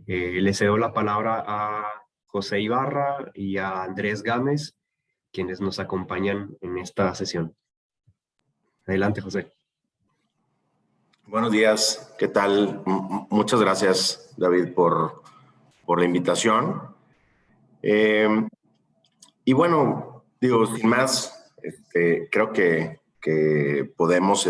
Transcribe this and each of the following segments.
Le cedo la palabra a José Ibarra y a Andrés Gámez, quienes nos acompañan en esta sesión. Adelante, José. Buenos días, ¿qué tal? Muchas gracias, David, por la invitación. Y bueno, digo, sin más, creo que podemos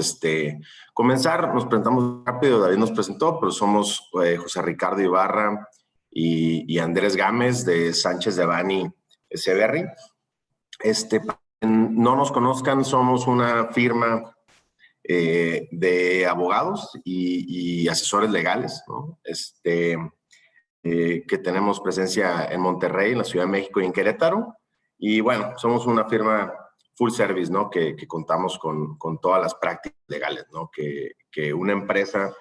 comenzar. Nos presentamos rápido, David nos presentó, pero somos José Ricardo Ibarra y Andrés Gámez de Sánchez Devanny SBR. No nos conozcan, somos una firma de abogados y asesores legales, ¿no? Que tenemos presencia en Monterrey, en la Ciudad de México y en Querétaro. Y bueno, somos una firma full service, ¿no? Que contamos con todas las prácticas legales, ¿no? Que una empresa,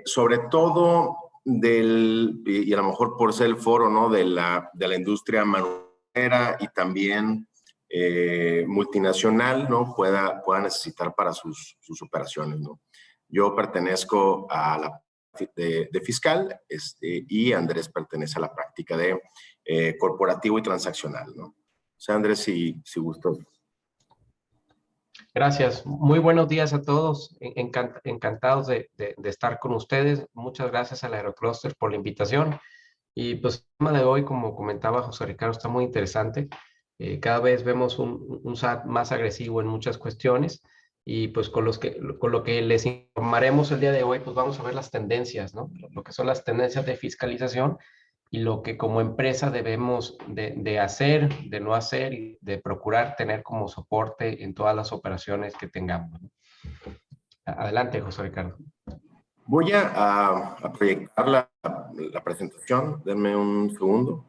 sobre todo y a lo mejor por ser el foro, ¿no? de la industria manufacturera y también multinacional, ¿no? pueda necesitar para sus operaciones, ¿no? Yo pertenezco a la de fiscal y Andrés pertenece a la práctica de corporativo y transaccional, ¿no? O sea, Andrés, si gustó. Gracias. Muy buenos días a todos. Encantados de estar con ustedes. Muchas gracias al Aerocluster por la invitación. Y pues el tema de hoy, como comentaba José Ricardo, está muy interesante. Cada vez vemos un SAT más agresivo en muchas cuestiones y pues con lo que les informaremos el día de hoy, pues vamos a ver las tendencias, ¿no? Lo que son las tendencias de fiscalización y lo que como empresa debemos de hacer, de no hacer y de procurar tener como soporte en todas las operaciones que tengamos, ¿no? Adelante, José Ricardo. Voy a proyectar la presentación. Denme un segundo.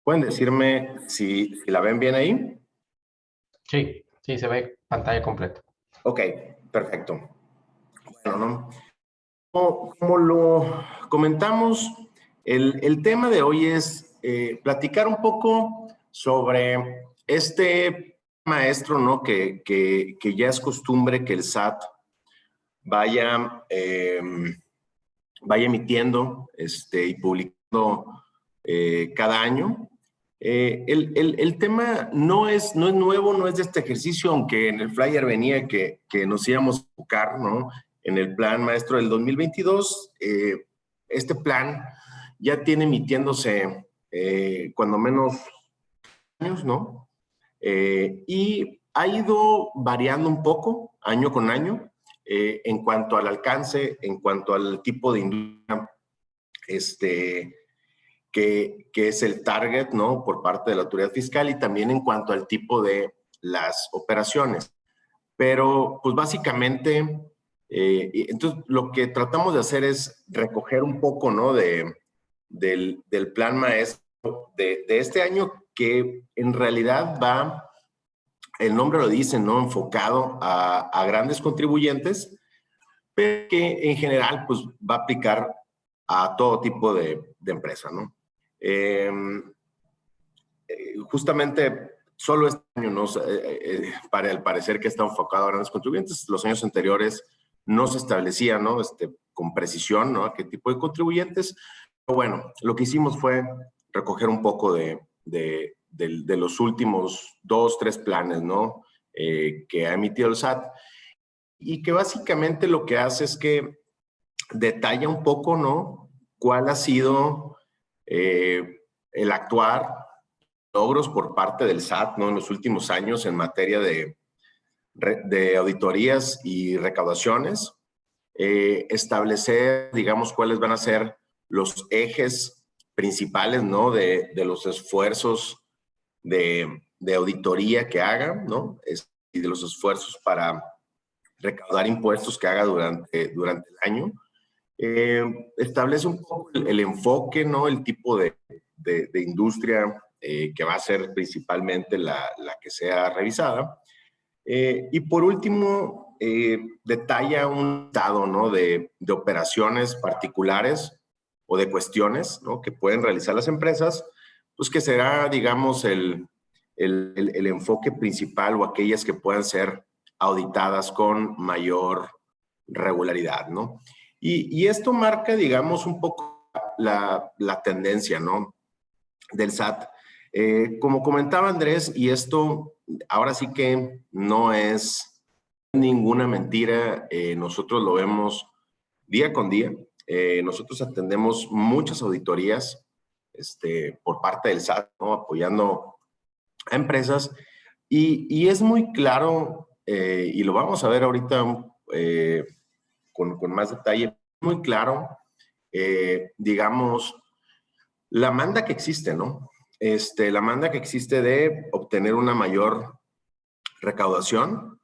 ¿Pueden decirme si la ven bien ahí? Sí, se ve pantalla completa. Ok, perfecto. Bueno, ¿no? Como lo comentamos, el tema de hoy es platicar un poco sobre este maestro, ¿no? Que ya es costumbre que el SAT vaya emitiendo y publicando cada año. El tema no es nuevo, no es de este ejercicio, aunque en el flyer venía que nos íbamos a enfocar, ¿no? En el plan maestro del 2022, este plan ya tiene emitiéndose cuando menos años, ¿no? Y ha ido variando un poco año con año en cuanto al alcance, en cuanto al tipo de industria que es el target, ¿no? Por parte de la autoridad fiscal y también en cuanto al tipo de las operaciones. Pero, pues básicamente, entonces lo que tratamos de hacer es recoger un poco, ¿no? Del plan maestro de este año, que en realidad va, el nombre lo dice, ¿no? Enfocado a grandes contribuyentes, pero que en general, pues va a aplicar a todo tipo de empresa, ¿no? Justamente solo este año, ¿no? Para el parecer que está enfocado a grandes contribuyentes, los años anteriores no se establecía, ¿no? Con precisión, ¿no? A qué tipo de contribuyentes. Pero bueno, lo que hicimos fue recoger un poco de los últimos 2, 3 planes, ¿no? Que ha emitido el SAT y que básicamente lo que hace es que detalla un poco, ¿no? Cuál ha sido el actuar, logros por parte del SAT, ¿no? En los últimos años en materia de auditorías y recaudaciones, establecer, digamos, cuáles van a ser los ejes principales, ¿no? De los esfuerzos de auditoría que hagan, ¿no? Y de los esfuerzos para recaudar impuestos que haga durante el año. Establece un poco el enfoque, ¿no? El tipo de industria que va a ser principalmente la que sea revisada. Y por último, detalla un estado, ¿no? de operaciones particulares o de cuestiones, ¿no? Que pueden realizar las empresas, pues que será, digamos, el enfoque principal o aquellas que puedan ser auditadas con mayor regularidad, ¿no? Y esto marca, digamos, un poco la tendencia, ¿no?, del SAT. Como comentaba Andrés, y esto ahora sí que no es ninguna mentira, nosotros lo vemos día con día. Nosotros atendemos muchas auditorías por parte del SAT, ¿no?, apoyando a empresas, y es muy claro, y lo vamos a ver ahorita con más detalle, muy claro, digamos, la manda que existe, ¿no? La manda que existe de obtener una mayor recaudación,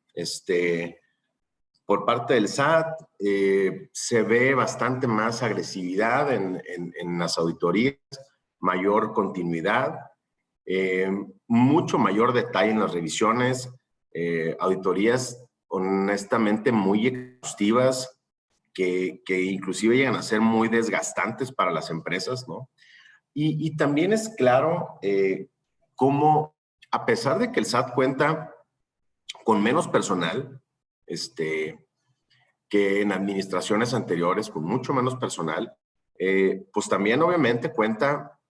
por parte del SAT. Se ve bastante más agresividad en las auditorías, mayor continuidad, mucho mayor detalle en las revisiones, auditorías honestamente muy exhaustivas, que inclusive llegan a ser muy desgastantes para las empresas, ¿no? Y también es claro cómo, a pesar de que el SAT cuenta con menos personal, que en administraciones anteriores, con mucho menos personal, pues también obviamente cuenta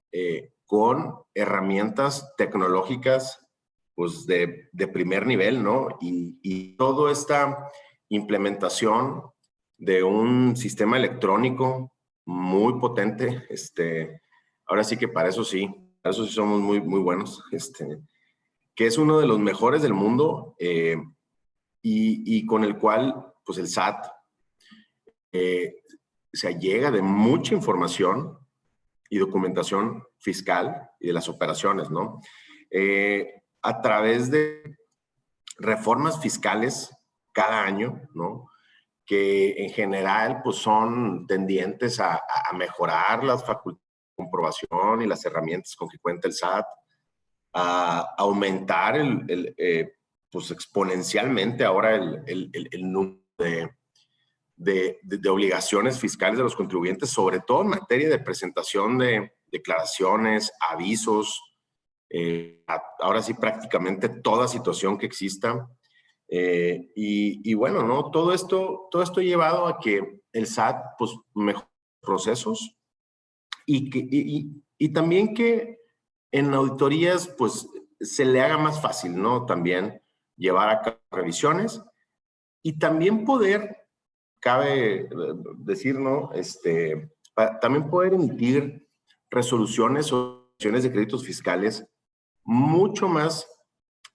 con herramientas tecnológicas pues de primer nivel, ¿no? Y toda esta implementación de un sistema electrónico muy potente, ahora sí que para eso sí somos muy, muy buenos, que es uno de los mejores del mundo, y con el cual pues el SAT se llega de mucha información y documentación fiscal y de las operaciones, ¿no? A través de reformas fiscales cada año, ¿no?, que en general pues son tendientes a mejorar las facultades de comprobación y las herramientas con que cuenta el SAT, a aumentar pues exponencialmente ahora el número de obligaciones fiscales de los contribuyentes, sobre todo en materia de presentación de declaraciones, avisos, ahora sí prácticamente toda situación que exista. Y bueno, ¿no? Todo esto llevado a que el SAT pues mejore procesos y también que en auditorías pues se le haga más fácil, ¿no?, también llevar a cabo revisiones y también poder, cabe decir, ¿no?, también poder emitir resoluciones o acciones de créditos fiscales mucho más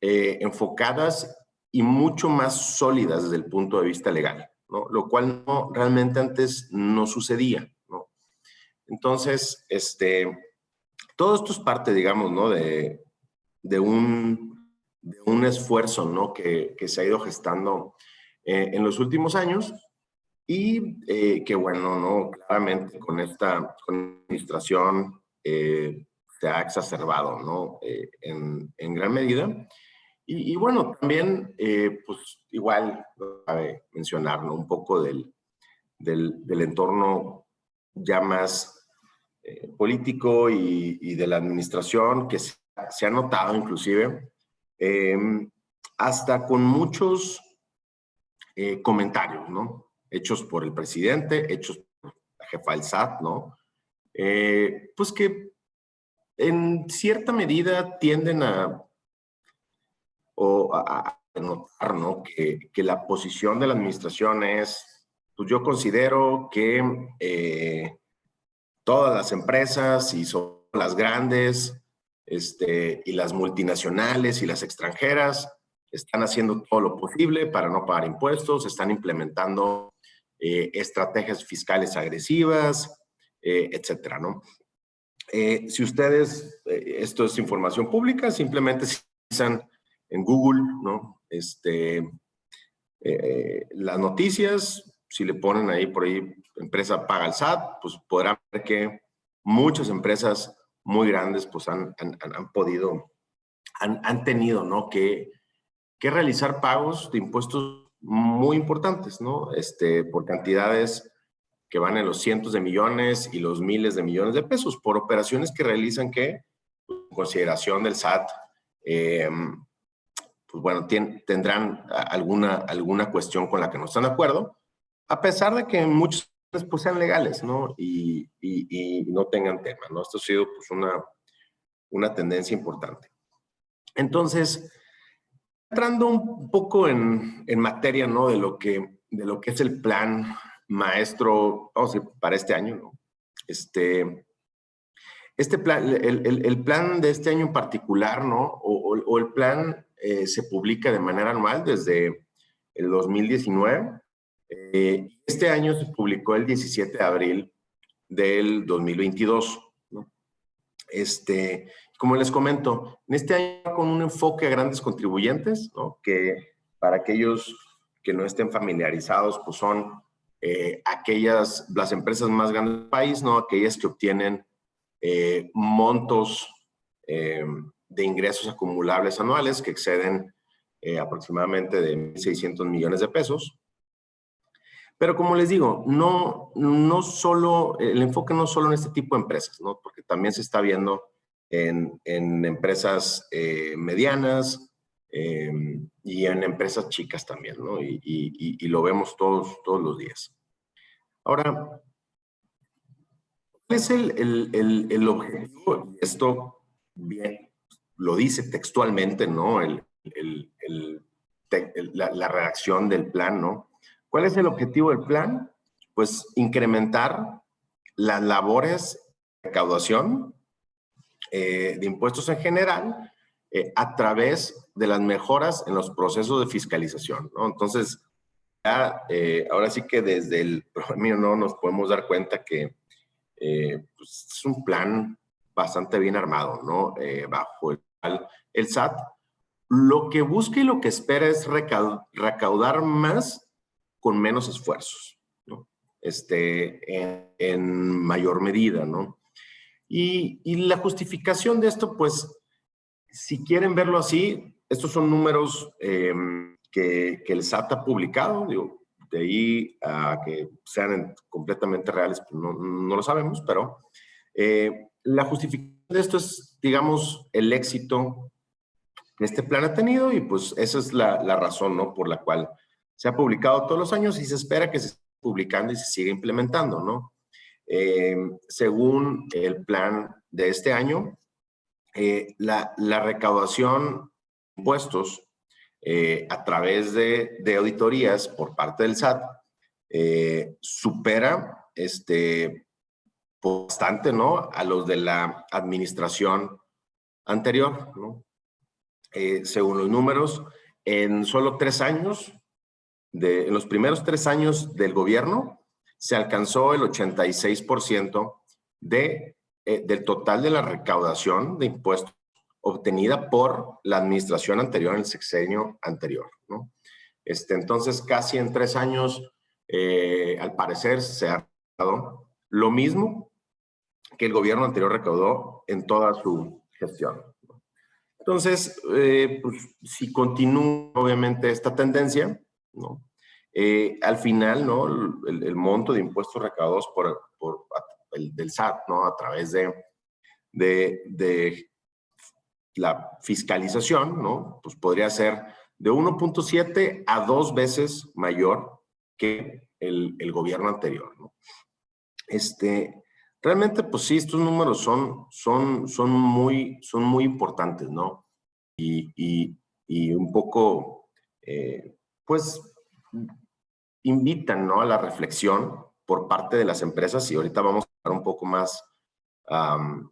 enfocadas y mucho más sólidas desde el punto de vista legal, ¿no?, lo cual no, realmente antes no sucedía, ¿no? Entonces, todo esto es parte, digamos, ¿no?, de un esfuerzo, ¿no?, que se ha ido gestando en los últimos años y que, bueno, ¿no?, claramente con esta administración se ha exacerbado, ¿no?, en gran medida. Y bueno, también, pues igual, cabe mencionar, ¿no?, un poco del entorno ya más político y de la administración, que se ha notado inclusive, hasta con muchos comentarios, ¿no?, hechos por el presidente, hechos por la jefa del SAT, ¿no?, pues que en cierta medida tienden a notar, ¿no?, que la posición de la administración es, pues yo considero que todas las empresas y son las grandes y las multinacionales y las extranjeras están haciendo todo lo posible para no pagar impuestos, están implementando estrategias fiscales agresivas, etcétera, ¿no? Si ustedes, esto es información pública, simplemente si utilizan en Google, ¿no?, las noticias, si le ponen ahí por ahí, empresa paga al SAT, pues podrán ver que muchas empresas muy grandes pues han tenido, ¿no?, que realizar pagos de impuestos muy importantes, ¿no?, por cantidades que van en los cientos de millones y los miles de millones de pesos por operaciones que realizan que, en consideración del SAT, pues bueno, tendrán alguna cuestión con la que no están de acuerdo, a pesar de que muchos pues sean legales, ¿no? Y no tengan tema, ¿no? Esto ha sido pues una tendencia importante. Entonces, entrando un poco en materia, ¿no? De lo que es el plan maestro, vamos a decir, para este año, ¿no? Este plan, el plan de este año en particular, ¿no? O el plan se publica de manera anual desde el 2019. Este año se publicó el 17 de abril del 2022, ¿no? Como les comento, en este año con un enfoque a grandes contribuyentes, ¿no? Que para aquellos que no estén familiarizados, pues son las empresas más grandes del país, ¿no? Aquellas que obtienen montos de ingresos acumulables anuales que exceden aproximadamente de 1.600 millones de pesos. Pero como les digo, no solo, el enfoque no solo en este tipo de empresas, ¿no? Porque también se está viendo en empresas medianas y en empresas chicas también, ¿no? Y lo vemos todos los días. Ahora, ¿cuál es el objetivo? Esto bien, lo dice textualmente, ¿no? La redacción del plan, ¿no? ¿Cuál es el objetivo del plan? Pues incrementar las labores de recaudación de impuestos en general a través de las mejoras en los procesos de fiscalización, ¿no? Entonces, ya, ahora sí que desde el premio no nos podemos dar cuenta que pues es un plan bastante bien armado, ¿no? Bajo el SAT, lo que busca y lo que espera es recaudar más con menos esfuerzos, ¿no? En mayor medida, ¿no? Y la justificación de esto, pues, si quieren verlo así, estos son números que el SAT ha publicado, digo, de ahí a que sean completamente reales, pues no lo sabemos, pero la justificación de esto es, digamos, el éxito que este plan ha tenido y pues esa es la razón, ¿no? Por la cual se ha publicado todos los años y se espera que se esté publicando y se siga implementando, ¿no? Según el plan de este año, la recaudación de impuestos a través de auditorías por parte del SAT supera bastante, ¿no? A los de la administración anterior, ¿no? Según los números, en solo 3 años, en los primeros 3 años del gobierno, se alcanzó el 86% del total de la recaudación de impuestos obtenida por la administración anterior en el sexenio anterior, ¿no? Entonces, casi en 3 años, al parecer, se ha recaudado lo mismo que el gobierno anterior recaudó en toda su gestión. Entonces, pues, si continúa, obviamente, esta tendencia, ¿no? Al final, ¿no? El monto de impuestos recaudados del SAT, ¿no? A través de la fiscalización, ¿no? Pues podría ser de 1.7 a 2 veces mayor que el gobierno anterior, ¿no? Realmente, pues sí, estos números son muy importantes, ¿no? Y un poco, pues, invitan, ¿no? A la reflexión por parte de las empresas, y ahorita vamos a hablar un poco más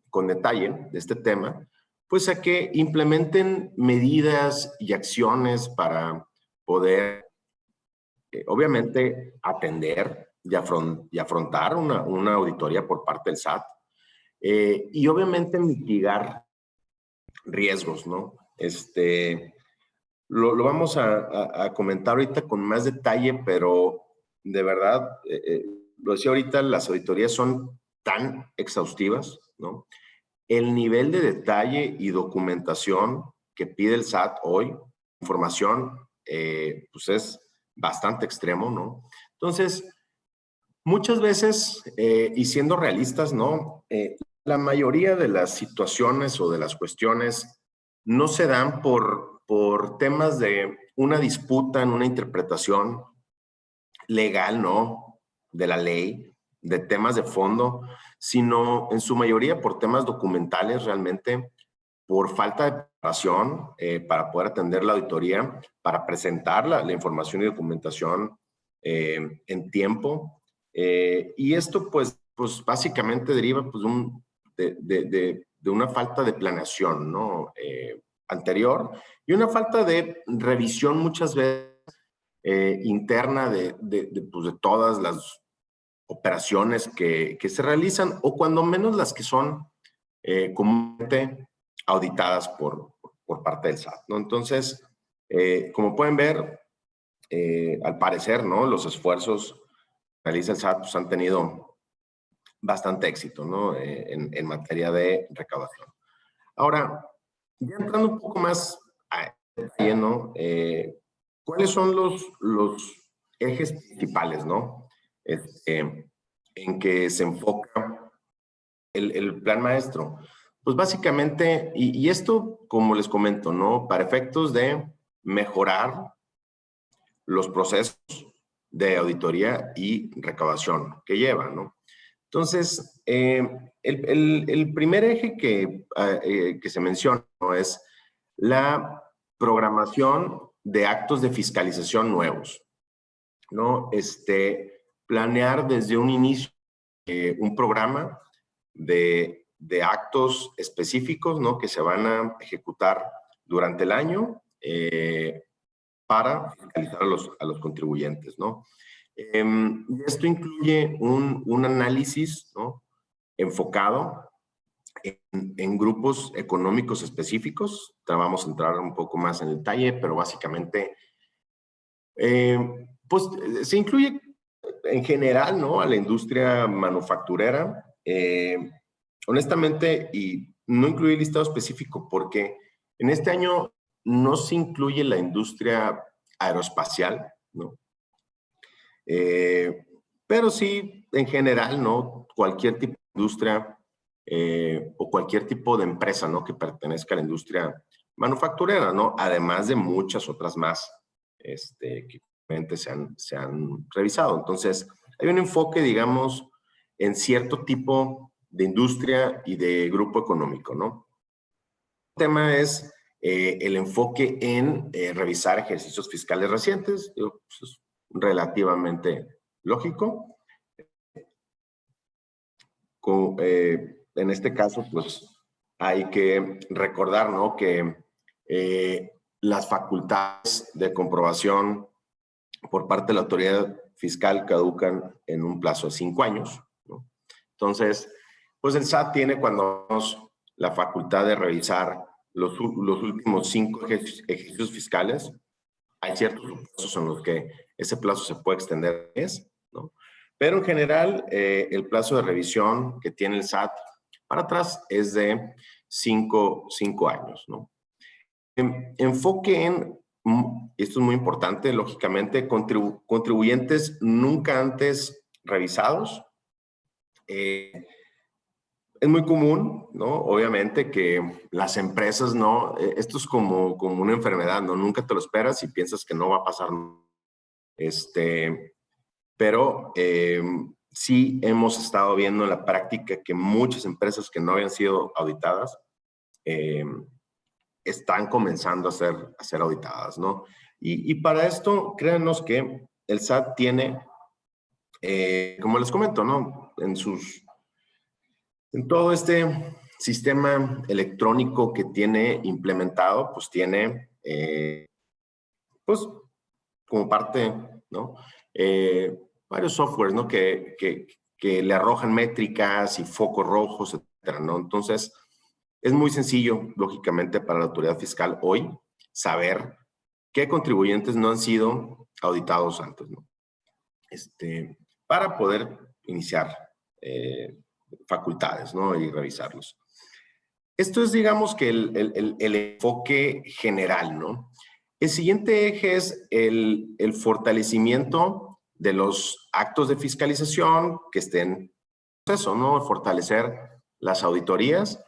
con detalle de este tema, pues a que implementen medidas y acciones para poder, obviamente, atender y afrontar una auditoría por parte del SAT y obviamente mitigar riesgos, ¿no? Lo vamos a comentar ahorita con más detalle, pero de verdad, lo decía ahorita, las auditorías son tan exhaustivas, ¿no? El nivel de detalle y documentación que pide el SAT hoy, información, pues es bastante extremo, ¿no? Entonces, muchas veces, y siendo realistas, ¿no? La mayoría de las situaciones o de las cuestiones no se dan por por temas de una disputa en una interpretación legal, ¿no? De la ley, de temas de fondo, sino en su mayoría por temas documentales realmente, por falta de preparación para poder atender la auditoría, para presentar la información y documentación en tiempo. Y esto pues básicamente deriva pues, de una falta de planeación, ¿no? Anterior, y una falta de revisión muchas veces interna pues, de todas las operaciones que se realizan, o cuando menos las que son comúnmente auditadas por parte del SAT, ¿no? Entonces, como pueden ver, al parecer, ¿no? Los esfuerzos que realiza el SAT pues, han tenido bastante éxito, ¿no? En materia de recaudación. Ahora, ya entrando un poco más a detalle, ¿no? ¿Cuáles son los ejes principales, ¿no? En que se enfoca el plan maestro. Pues básicamente, y esto, como les comento, ¿no? Para efectos de mejorar los procesos de auditoría y recaudación que lleva, ¿no? Entonces, el primer eje que se menciona, ¿no? Es la programación de actos de fiscalización nuevos, ¿no? Planear desde un inicio un programa de actos específicos, ¿no? Que se van a ejecutar durante el año para fiscalizar a los contribuyentes, ¿no? Esto incluye un análisis, ¿no? Enfocado en grupos económicos específicos. Vamos a entrar un poco más en detalle, pero básicamente, pues se incluye en general, ¿no? A la industria manufacturera. Honestamente, y no incluí listado específico porque en este año no se incluye la industria aeroespacial, ¿no? Pero sí, en general, ¿no? Cualquier tipo de industria o cualquier tipo de empresa, ¿no? Que pertenezca a la industria manufacturera, ¿no? Además de muchas otras más que se han revisado. Entonces, hay un enfoque, digamos, en cierto tipo de industria y de grupo económico, ¿no? El tema es el enfoque en revisar ejercicios fiscales recientes. Pues es relativamente lógico. En este caso, pues hay que recordar, ¿no? Que las facultades de comprobación por parte de la autoridad fiscal caducan en un plazo de 5 años, ¿no? Entonces, pues el SAT tiene cuando menos la facultad de revisar los últimos 5 ejercicios fiscales. Hay ciertos plazos en los que ese plazo se puede extender, ¿no? Pero en general, el plazo de revisión que tiene el SAT para atrás es de 5 años, ¿no? Enfoque en, esto es muy importante, lógicamente, contribuyentes nunca antes revisados. Es muy común, ¿no? Obviamente que las empresas, ¿no? Esto es como una enfermedad, ¿no? Nunca te lo esperas y piensas que no va a pasar. Pero sí hemos estado viendo en la práctica que muchas empresas que no habían sido auditadas están comenzando a ser auditadas, ¿no? Y para esto, créanos que el SAT tiene, como les comento, ¿no? En todo este sistema electrónico que tiene implementado, pues tiene, pues, como parte, ¿no? Varios softwares, ¿no? Que le arrojan métricas y focos rojos, etcétera, ¿no? Entonces, es muy sencillo, lógicamente, para la autoridad fiscal hoy saber qué contribuyentes no han sido auditados antes, ¿no? Para poder iniciar facultades, ¿no? Y revisarlos. Esto es, digamos, que el enfoque general, ¿no? El siguiente eje es el fortalecimiento de los actos de fiscalización que estén en proceso, ¿no? Fortalecer las auditorías.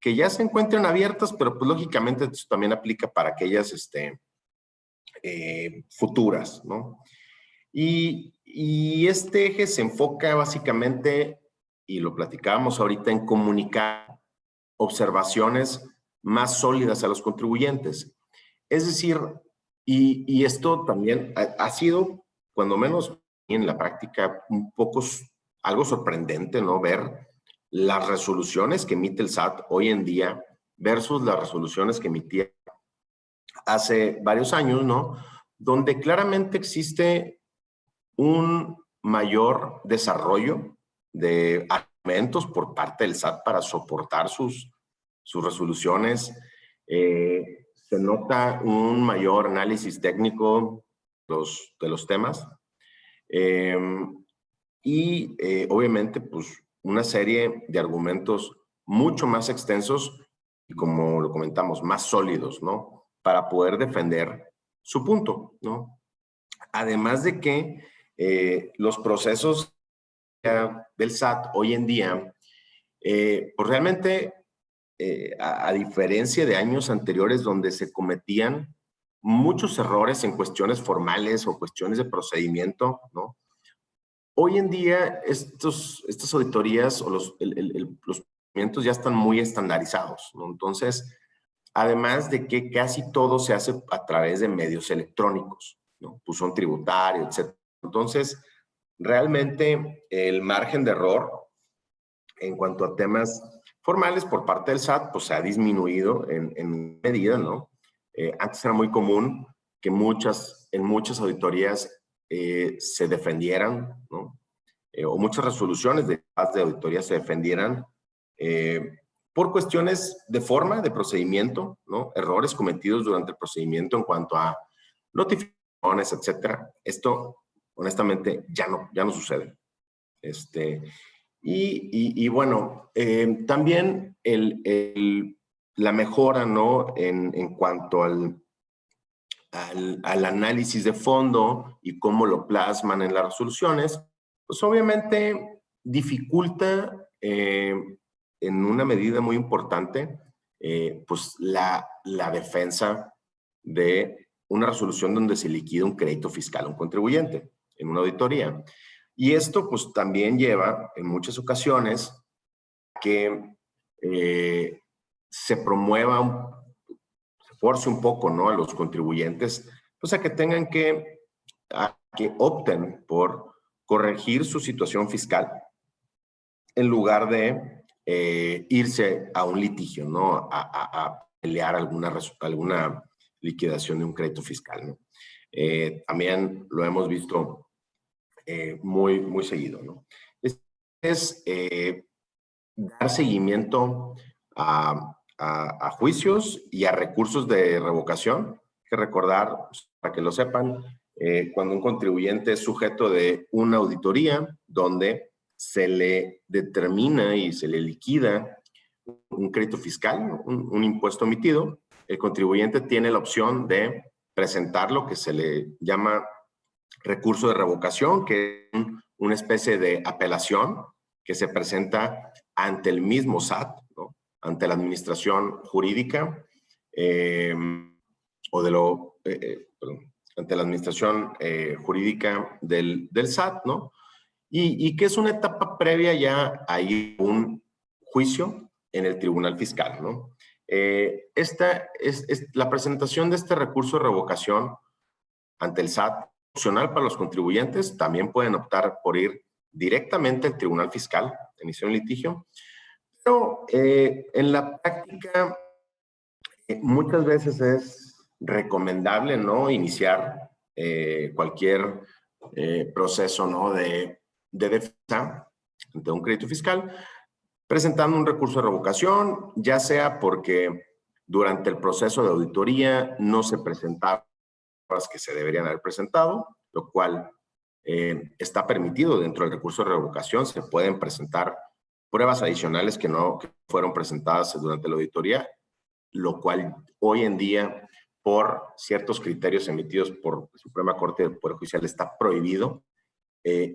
que ya se encuentren abiertas, pero pues lógicamente esto también aplica para aquellas futuras, ¿no? Y este eje se enfoca básicamente, y lo platicábamos ahorita, en comunicar observaciones más sólidas a los contribuyentes. Es decir, y esto también ha sido, cuando menos en la práctica, un poco algo sorprendente, ¿no? Ver las resoluciones que emite el SAT hoy en día versus las resoluciones que emitía hace varios años, ¿no? Donde claramente existe un mayor desarrollo de argumentos por parte del SAT para soportar sus resoluciones. Se nota un mayor análisis técnico de los temas. Obviamente, pues, una serie de argumentos mucho más extensos y, como lo comentamos, más sólidos, ¿no? Para poder defender su punto, ¿no? Además de que los procesos del SAT hoy en día, pues realmente, a diferencia de años anteriores donde se cometían muchos errores en cuestiones formales o cuestiones de procedimiento, ¿no? Hoy en día estas auditorías o los procedimientos ya están muy estandarizados, ¿no? Entonces, además de que casi todo se hace a través de medios electrónicos, ¿no? Buzón tributario, etc. Entonces, realmente el margen de error en cuanto a temas formales por parte del SAT, pues se ha disminuido en medida, ¿no? Antes era muy común que en muchas auditorías se defendieran, ¿no? O muchas resoluciones de auditoría se defendieran por cuestiones de forma, de procedimiento, ¿no? Errores cometidos durante el procedimiento en cuanto a notificaciones, etcétera. Esto, honestamente, ya no sucede. Bueno, también la mejora, ¿no? En cuanto al análisis de fondo y cómo lo plasman en las resoluciones, pues obviamente dificulta en una medida muy importante pues la defensa de una resolución donde se liquida un crédito fiscal a un contribuyente en una auditoría. Y esto pues también lleva en muchas ocasiones que se promueva, se force un poco, ¿no? A los contribuyentes, pues a que tengan que opten por corregir su situación fiscal en lugar de irse a un litigio, ¿no? A pelear alguna liquidación de un crédito fiscal, ¿no? También lo hemos visto muy seguido, ¿no? Es dar seguimiento a juicios y a recursos de revocación. Hay que recordar, para que lo sepan, cuando un contribuyente es sujeto de una auditoría donde se le determina y se le liquida un crédito fiscal, un impuesto emitido, el contribuyente tiene la opción de presentar lo que se le llama recurso de revocación, que es una especie de apelación que se presenta ante el mismo SAT, ¿no? Ante la administración jurídica ante la administración jurídica del SAT, ¿no? Y que es una etapa previa ya a ir a un juicio en el Tribunal Fiscal, ¿no? La presentación de este recurso de revocación ante el SAT opcional para los contribuyentes. También pueden optar por ir directamente al Tribunal Fiscal, inicio un litigio. Pero en la práctica, muchas veces es recomendable, ¿no? Iniciar cualquier proceso, ¿no? de defensa ante un crédito fiscal, presentando un recurso de revocación, ya sea porque durante el proceso de auditoría no se presentaron las que se deberían haber presentado, lo cual está permitido dentro del recurso de revocación. Se pueden presentar pruebas adicionales que no fueron presentadas durante la auditoría, lo cual hoy en día, por ciertos criterios emitidos por la Suprema Corte del Poder Judicial, está prohibido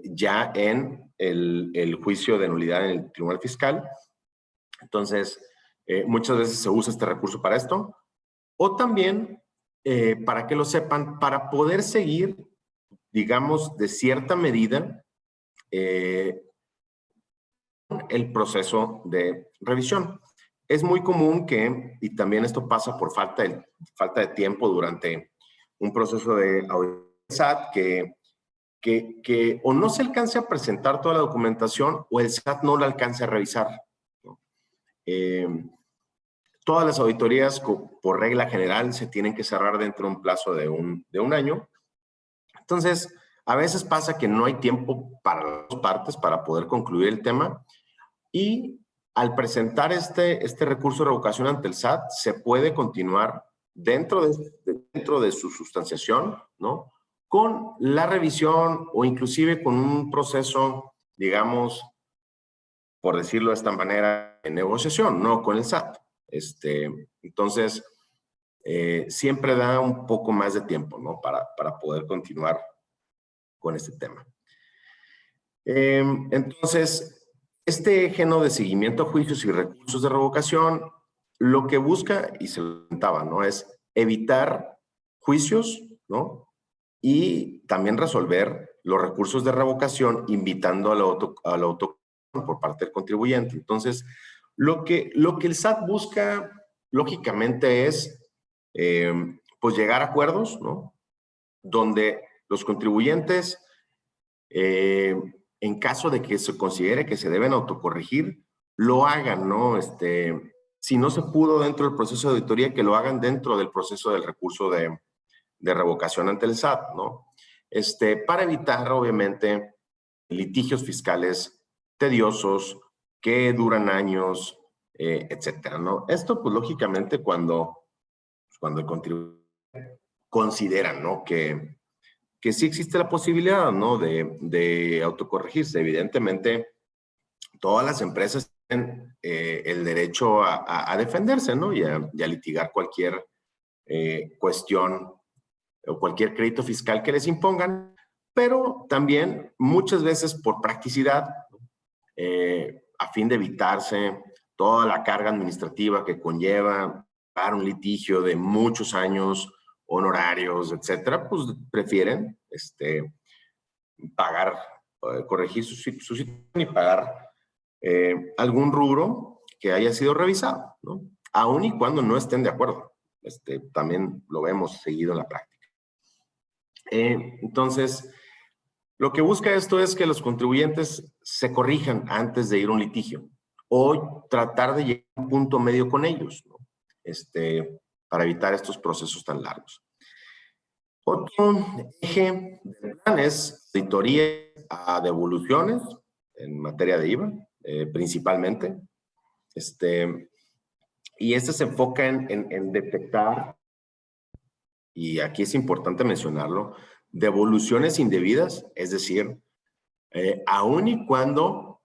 ya en el juicio de nulidad en el Tribunal Fiscal. Entonces, Muchas veces se usa este recurso para esto. O también, para que lo sepan, para poder seguir, digamos, de cierta medida, el proceso de revisión. Es muy común que, y también esto pasa por falta de tiempo durante un proceso de auditoría SAT, que o no se alcance a presentar toda la documentación o el SAT no la alcance a revisar, ¿no? Todas las auditorías, por regla general, se tienen que cerrar dentro de un plazo de un año. Entonces, a veces pasa que no hay tiempo para las dos partes para poder concluir el tema, y al presentar este recurso de revocación ante el SAT, se puede continuar dentro de su sustanciación, ¿no?, con la revisión o inclusive con un proceso, digamos, por decirlo de esta manera, de negociación, ¿no?, con el SAT. Entonces, siempre da un poco más de tiempo, ¿no?, para poder continuar con este tema. Entonces, este eje de seguimiento a juicios y recursos de revocación, lo que busca, y se lo comentaba, ¿no?, es evitar juicios, ¿no?, y también resolver los recursos de revocación invitando a la autocorrección por parte del contribuyente. Entonces, lo que el SAT busca, lógicamente, es pues llegar a acuerdos, ¿no?, donde los contribuyentes, en caso de que se considere que se deben autocorregir, lo hagan, ¿no? Si no se pudo dentro del proceso de auditoría, que lo hagan dentro del proceso del recurso de revocación ante el SAT, ¿no? Para evitar, obviamente, litigios fiscales tediosos que duran años, etcétera, ¿no? Esto, pues, lógicamente, cuando el contribuyente considera, ¿no?, que sí existe la posibilidad, ¿no?, de autocorregirse. Evidentemente, todas las empresas tienen el derecho a defenderse, ¿no?, y a litigar cualquier cuestión o cualquier crédito fiscal que les impongan, pero también muchas veces por practicidad, a fin de evitarse toda la carga administrativa que conlleva para un litigio de muchos años, honorarios, etcétera, pues prefieren pagar, corregir su situación y pagar algún rubro que haya sido revisado, ¿no?, aun y cuando no estén de acuerdo. También lo vemos seguido en la práctica. Entonces, lo que busca esto es que los contribuyentes se corrijan antes de ir a un litigio o tratar de llegar a un punto medio con ellos, ¿no?, para evitar estos procesos tan largos. Otro eje del plan es auditoría a devoluciones en materia de IVA, principalmente. Y se enfoca en detectar, y aquí es importante mencionarlo, devoluciones indebidas, es decir, aun y cuando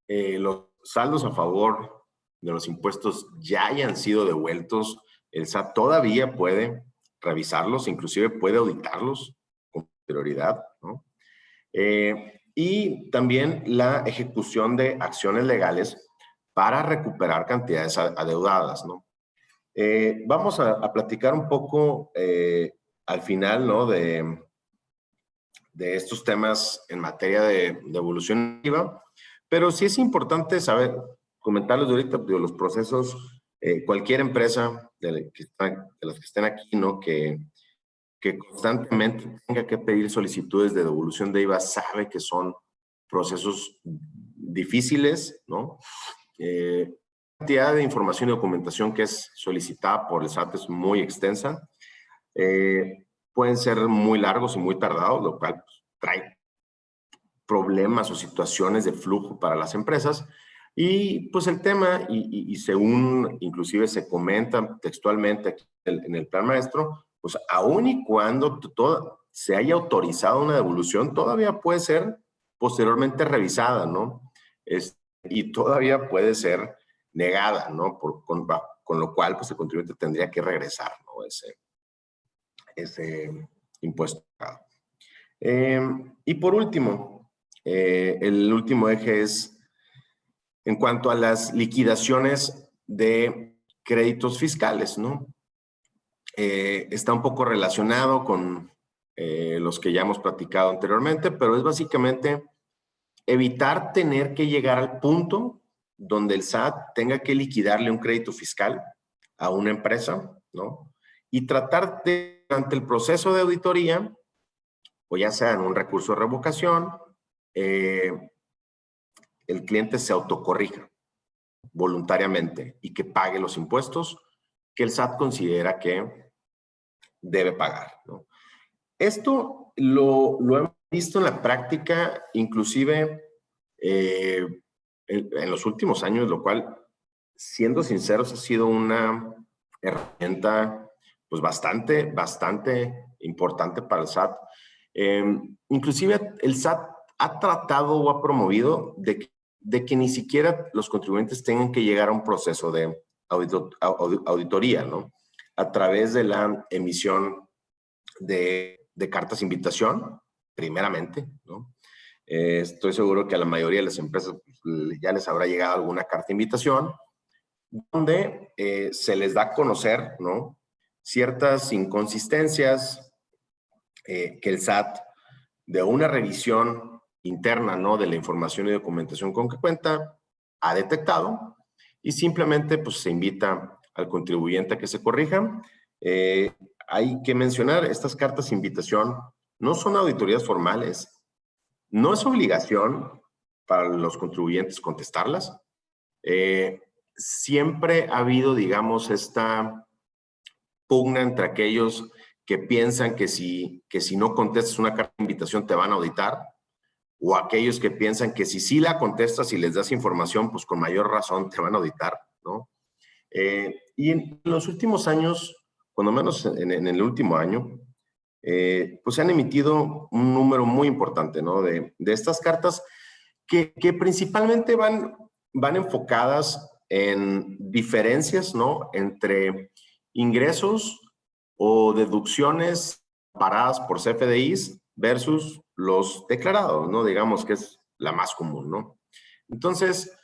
los saldos a favor de los impuestos ya hayan sido devueltos, el SAT todavía puede revisarlos, inclusive puede auditarlos con prioridad, ¿no? Y también la ejecución de acciones legales para recuperar cantidades adeudadas, ¿no? Vamos a platicar un poco al final, ¿no?, de estos temas en materia de devolución IVA, pero sí es importante saber, comentarles de ahorita, de los procesos, cualquier empresa de las que estén aquí, ¿no?, que constantemente tenga que pedir solicitudes de devolución de IVA, sabe que son procesos difíciles, ¿no? La cantidad de información y documentación que es solicitada por el SAT es muy extensa. Pueden ser muy largos y muy tardados, lo cual pues, trae problemas o situaciones de flujo para las empresas. Y pues el tema, y según inclusive se comenta textualmente aquí en el plan maestro, pues aun y cuando se haya autorizado una devolución, todavía puede ser posteriormente revisada, ¿no? Y todavía puede ser negada, ¿no? Con lo cual, pues el contribuyente tendría que regresar, ¿no?, ese impuesto. Y por último, el último eje es en cuanto a las liquidaciones de créditos fiscales, ¿no? Está un poco relacionado con los que ya hemos platicado anteriormente, pero es básicamente evitar tener que llegar al punto donde el SAT tenga que liquidarle un crédito fiscal a una empresa, ¿no? Y tratar de, durante el proceso de auditoría, o ya sea en un recurso de revocación, el cliente se autocorrija voluntariamente y que pague los impuestos que el SAT considera que debe pagar, ¿no? Esto lo hemos visto en la práctica, inclusive en los últimos años, lo cual, siendo sinceros, ha sido una herramienta pues bastante importante para el SAT. Inclusive el SAT ha tratado o ha promovido de que ni siquiera los contribuyentes tengan que llegar a un proceso de auditoría, ¿no? A través de la emisión de cartas de invitación, primeramente, ¿no? Estoy seguro que a la mayoría de las empresas ya les habrá llegado alguna carta de invitación donde se les da a conocer, ¿no?, ciertas inconsistencias que el SAT, de una revisión interna, ¿no?, de la información y documentación con que cuenta, ha detectado, y simplemente pues se invita al contribuyente a que se corrija. Hay que mencionar, estas cartas de invitación no son auditorías formales, no es obligación para los contribuyentes contestarlas. Siempre ha habido, digamos, esta pugna entre aquellos que piensan que si no contestas una carta de invitación te van a auditar, o aquellos que piensan que si sí la contestas y les das información, pues con mayor razón te van a auditar, ¿no? Y en los últimos años, cuando menos en el último año, pues se han emitido un número muy importante, ¿no?, de estas cartas que principalmente van enfocadas en diferencias, ¿no?, entre ingresos o deducciones paradas por CFDIs versus los declarados, ¿no? Digamos que es la más común, ¿no? Entonces,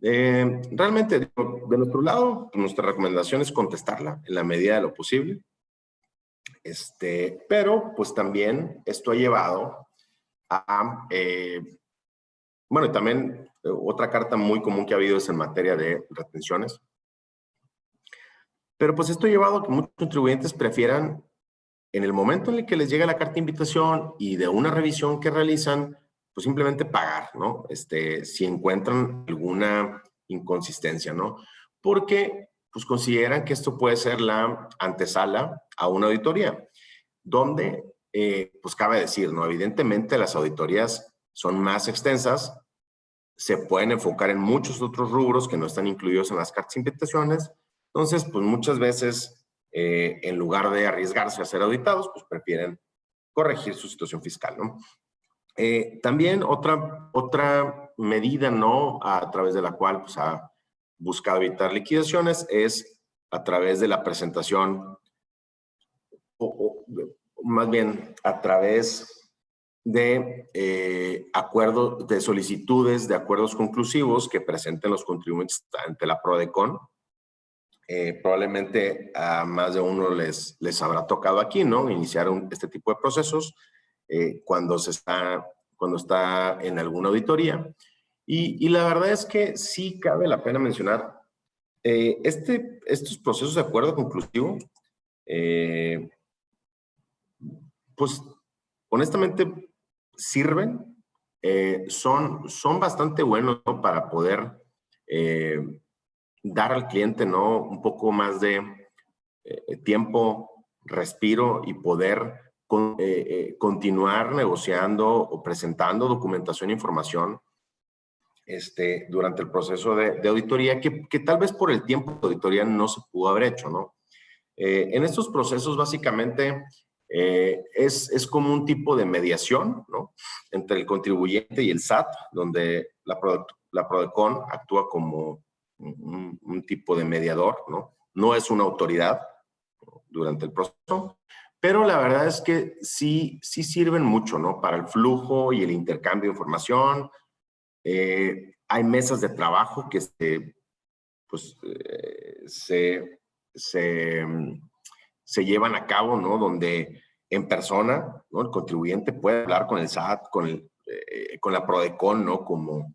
realmente, de nuestro lado, nuestra recomendación es contestarla en la medida de lo posible. Pero, pues también esto ha llevado a, bueno, y también otra carta muy común que ha habido es en materia de retenciones. Pero pues esto ha llevado a que muchos contribuyentes prefieran, en el momento en el que les llega la carta de invitación y de una revisión que realizan, pues simplemente pagar, ¿no? Si encuentran alguna inconsistencia, ¿no? Porque pues consideran que esto puede ser la antesala a una auditoría, donde, pues cabe decir, ¿no? Evidentemente las auditorías son más extensas, se pueden enfocar en muchos otros rubros que no están incluidos en las cartas de invitaciones. Entonces, pues muchas veces, en lugar de arriesgarse a ser auditados, pues prefieren corregir su situación fiscal, ¿no? También otra medida, ¿no?, a través de la cual pues, ha buscado evitar liquidaciones es a través de la presentación, o más bien a través de acuerdos, de solicitudes de acuerdos conclusivos que presenten los contribuyentes ante la PRODECON. Probablemente a más de uno les habrá tocado aquí, ¿no?, iniciar este tipo de procesos cuando está en alguna auditoría. Y la verdad es que sí cabe la pena mencionar, estos procesos de acuerdo conclusivo, pues honestamente sirven, son bastante buenos, ¿no?, para poder dar al cliente, ¿no?, un poco más de tiempo, respiro y poder continuar negociando o presentando documentación e información durante el proceso de auditoría que tal vez por el tiempo de auditoría no se pudo haber hecho, ¿no? En estos procesos básicamente es como un tipo de mediación, ¿no?, entre el contribuyente y el SAT, donde la PRODECON actúa como un tipo de mediador, ¿no? No es una autoridad durante el proceso, pero la verdad es que sí sirven mucho, ¿no?, para el flujo y el intercambio de información. Hay mesas de trabajo que pues, se llevan a cabo, ¿no? Donde en persona, ¿no? El contribuyente puede hablar con el SAT, con la PRODECON, ¿no? Como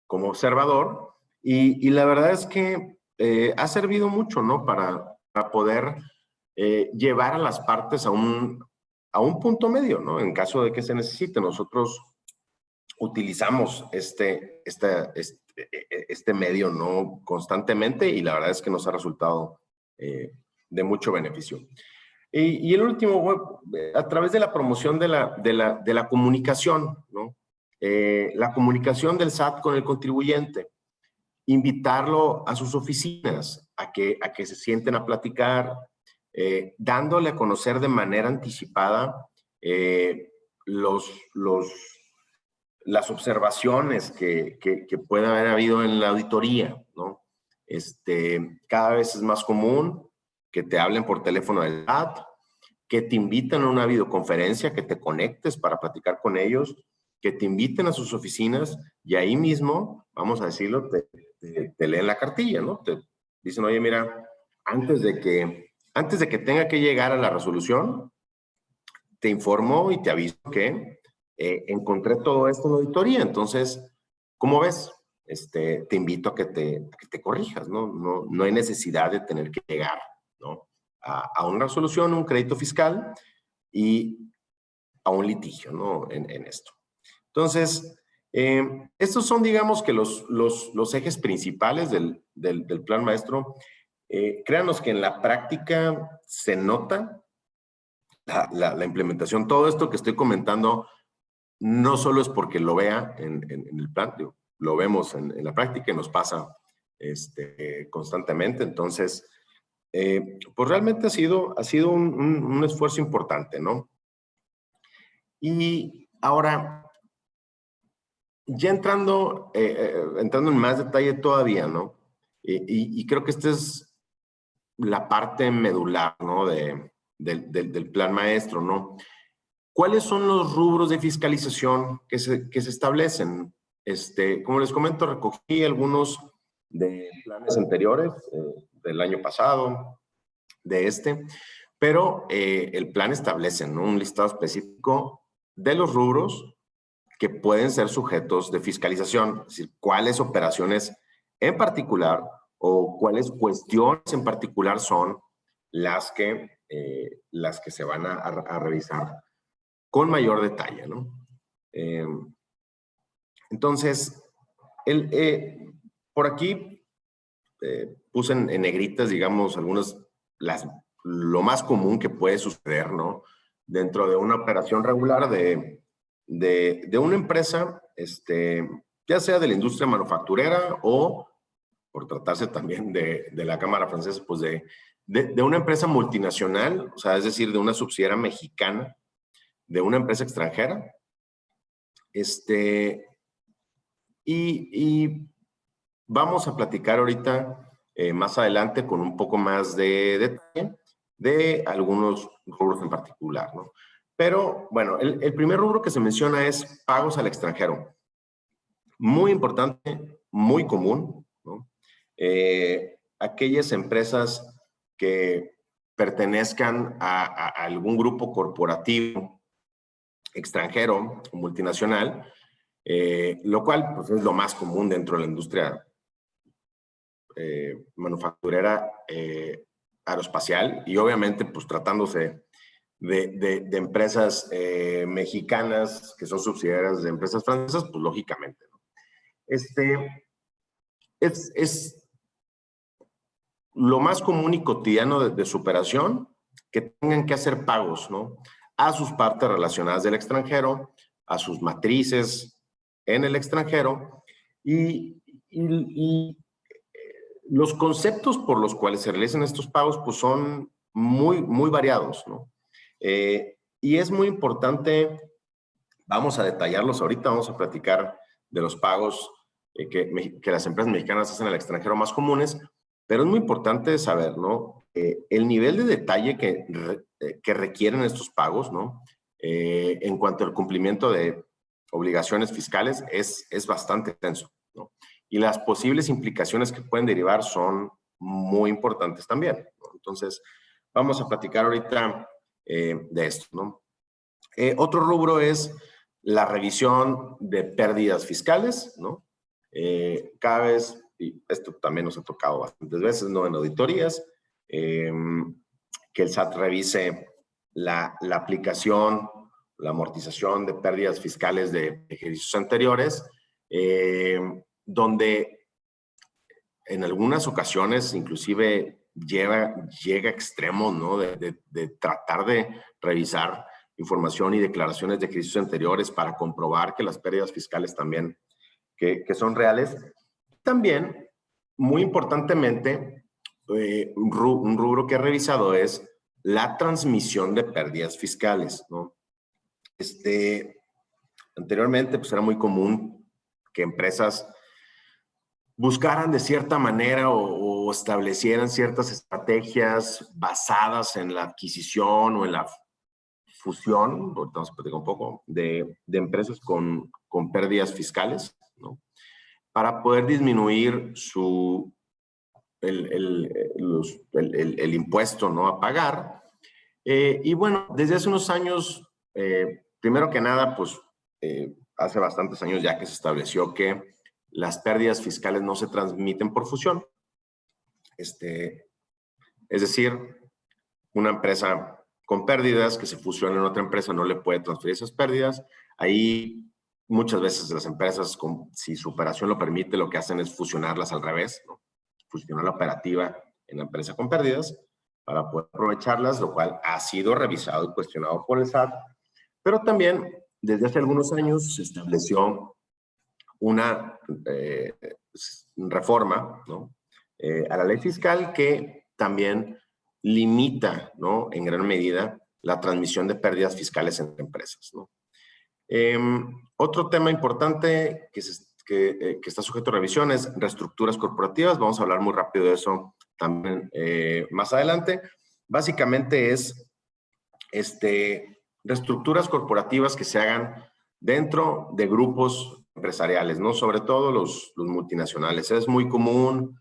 observador. Y la verdad es que ha servido mucho, ¿no? Para poder llevar a las partes a un punto medio, ¿no? En caso de que se necesite. Nosotros utilizamos este medio, ¿no? Constantemente, y la verdad es que nos ha resultado de mucho beneficio. Y el último, a través de la promoción de la comunicación, ¿no? La comunicación del SAT con el contribuyente, invitarlo a sus oficinas, a que se sienten a platicar, dándole a conocer de manera anticipada las observaciones que puede haber habido en la auditoría, ¿no? Cada vez es más común que te hablen por teléfono del SAT, que te inviten a una videoconferencia, que te conectes para platicar con ellos, que te inviten a sus oficinas y ahí mismo, vamos a decirlo, te leen la cartilla, ¿no? Te dicen, oye, mira, antes de que tenga que llegar a la resolución, te informo y te aviso que encontré todo esto en la auditoría. Entonces, ¿cómo ves? Te invito a que te corrijas, ¿no? No hay necesidad de tener que llegar, ¿no? A una resolución, un crédito fiscal y a un litigio, ¿no? En esto. Entonces, estos son, digamos, que los ejes principales del plan maestro. Créanos que en la práctica se nota la implementación. Todo esto que estoy comentando no solo es porque lo vea en el plan, lo vemos en la práctica y nos pasa constantemente. Entonces, pues realmente ha sido un esfuerzo importante, ¿no? Y ahora, ya entrando en más detalle todavía, ¿no? Y creo que esta es la parte medular, ¿no? Del plan maestro, ¿no? ¿Cuáles son los rubros de fiscalización que se establecen? Como les comento, recogí algunos de planes anteriores, del año pasado, pero el plan establece, ¿no? Un listado específico de los rubros que pueden ser sujetos de fiscalización, es decir, cuáles operaciones en particular o cuáles cuestiones en particular son las que se van a revisar con mayor detalle, ¿no? Entonces, por aquí puse en negritas, digamos, lo más común que puede suceder, ¿no? Dentro de una operación regular de una empresa, ya sea de la industria manufacturera o, por tratarse también de la Cámara Francesa, pues de una empresa multinacional, o sea, es decir, de una subsidiaria mexicana, de una empresa extranjera. Y vamos a platicar ahorita, más adelante, con un poco más de detalle de algunos rubros en particular, ¿no? Pero, bueno, el primer rubro que se menciona es pagos al extranjero. Muy importante, muy común, ¿no? Aquellas empresas que pertenezcan a algún grupo corporativo extranjero o multinacional, lo cual pues, es lo más común dentro de la industria manufacturera aeroespacial, y obviamente pues tratándose de empresas mexicanas que son subsidiarias de empresas francesas, pues lógicamente, ¿no? Es lo más común y cotidiano de su operación que tengan que hacer pagos, ¿no? A sus partes relacionadas del extranjero, a sus matrices en el extranjero, y los conceptos por los cuales se realizan estos pagos pues son muy, muy variados, ¿no? Y es muy importante, vamos a detallarlos ahorita, vamos a platicar de los pagos que las empresas mexicanas hacen al extranjero más comunes, pero es muy importante saber, ¿no? El nivel de detalle que requieren estos pagos, ¿no? En cuanto al cumplimiento de obligaciones fiscales es bastante extenso, ¿no? y las posibles implicaciones que pueden derivar son muy importantes también, ¿no? Entonces, vamos a platicar ahorita de esto, ¿no? Otro rubro es la revisión de pérdidas fiscales, ¿no? Cada vez, y esto también nos ha tocado bastantes veces, ¿no? En auditorías, que el SAT revise la aplicación, la amortización de pérdidas fiscales de ejercicios anteriores, donde en algunas ocasiones inclusive llega a extremos, ¿no? De tratar de revisar información y declaraciones de ejercicios anteriores para comprobar que las pérdidas fiscales también que son reales. También, muy importantemente, un rubro que he revisado es la transmisión de pérdidas fiscales, ¿no? Anteriormente, pues era muy común que empresas buscaran de cierta manera o establecieran ciertas estrategias basadas en la adquisición o en la fusión, ahorita vamos a platicar un poco, de empresas con pérdidas fiscales, ¿no? Para poder disminuir el impuesto, ¿no? A pagar. Y bueno, desde hace unos años, primero que nada, pues hace bastantes años ya que se estableció que las pérdidas fiscales no se transmiten por fusión. Es decir, una empresa con pérdidas que se fusiona en otra empresa no le puede transferir esas pérdidas. Ahí muchas veces las empresas, si su operación lo permite, lo que hacen es fusionarlas al revés, ¿no? Fusionar la operativa en la empresa con pérdidas para poder aprovecharlas, lo cual ha sido revisado y cuestionado por el SAT. Pero también, desde hace algunos años, se estableció una reforma, ¿no? A la ley fiscal que también limita, ¿no? En gran medida la transmisión de pérdidas fiscales entre empresas, ¿no? Otro tema importante que está sujeto a revisión es reestructuras corporativas. Vamos a hablar muy rápido de eso también más adelante. Básicamente es reestructuras corporativas que se hagan dentro de grupos empresariales, ¿no? Sobre todo los multinacionales. Es muy común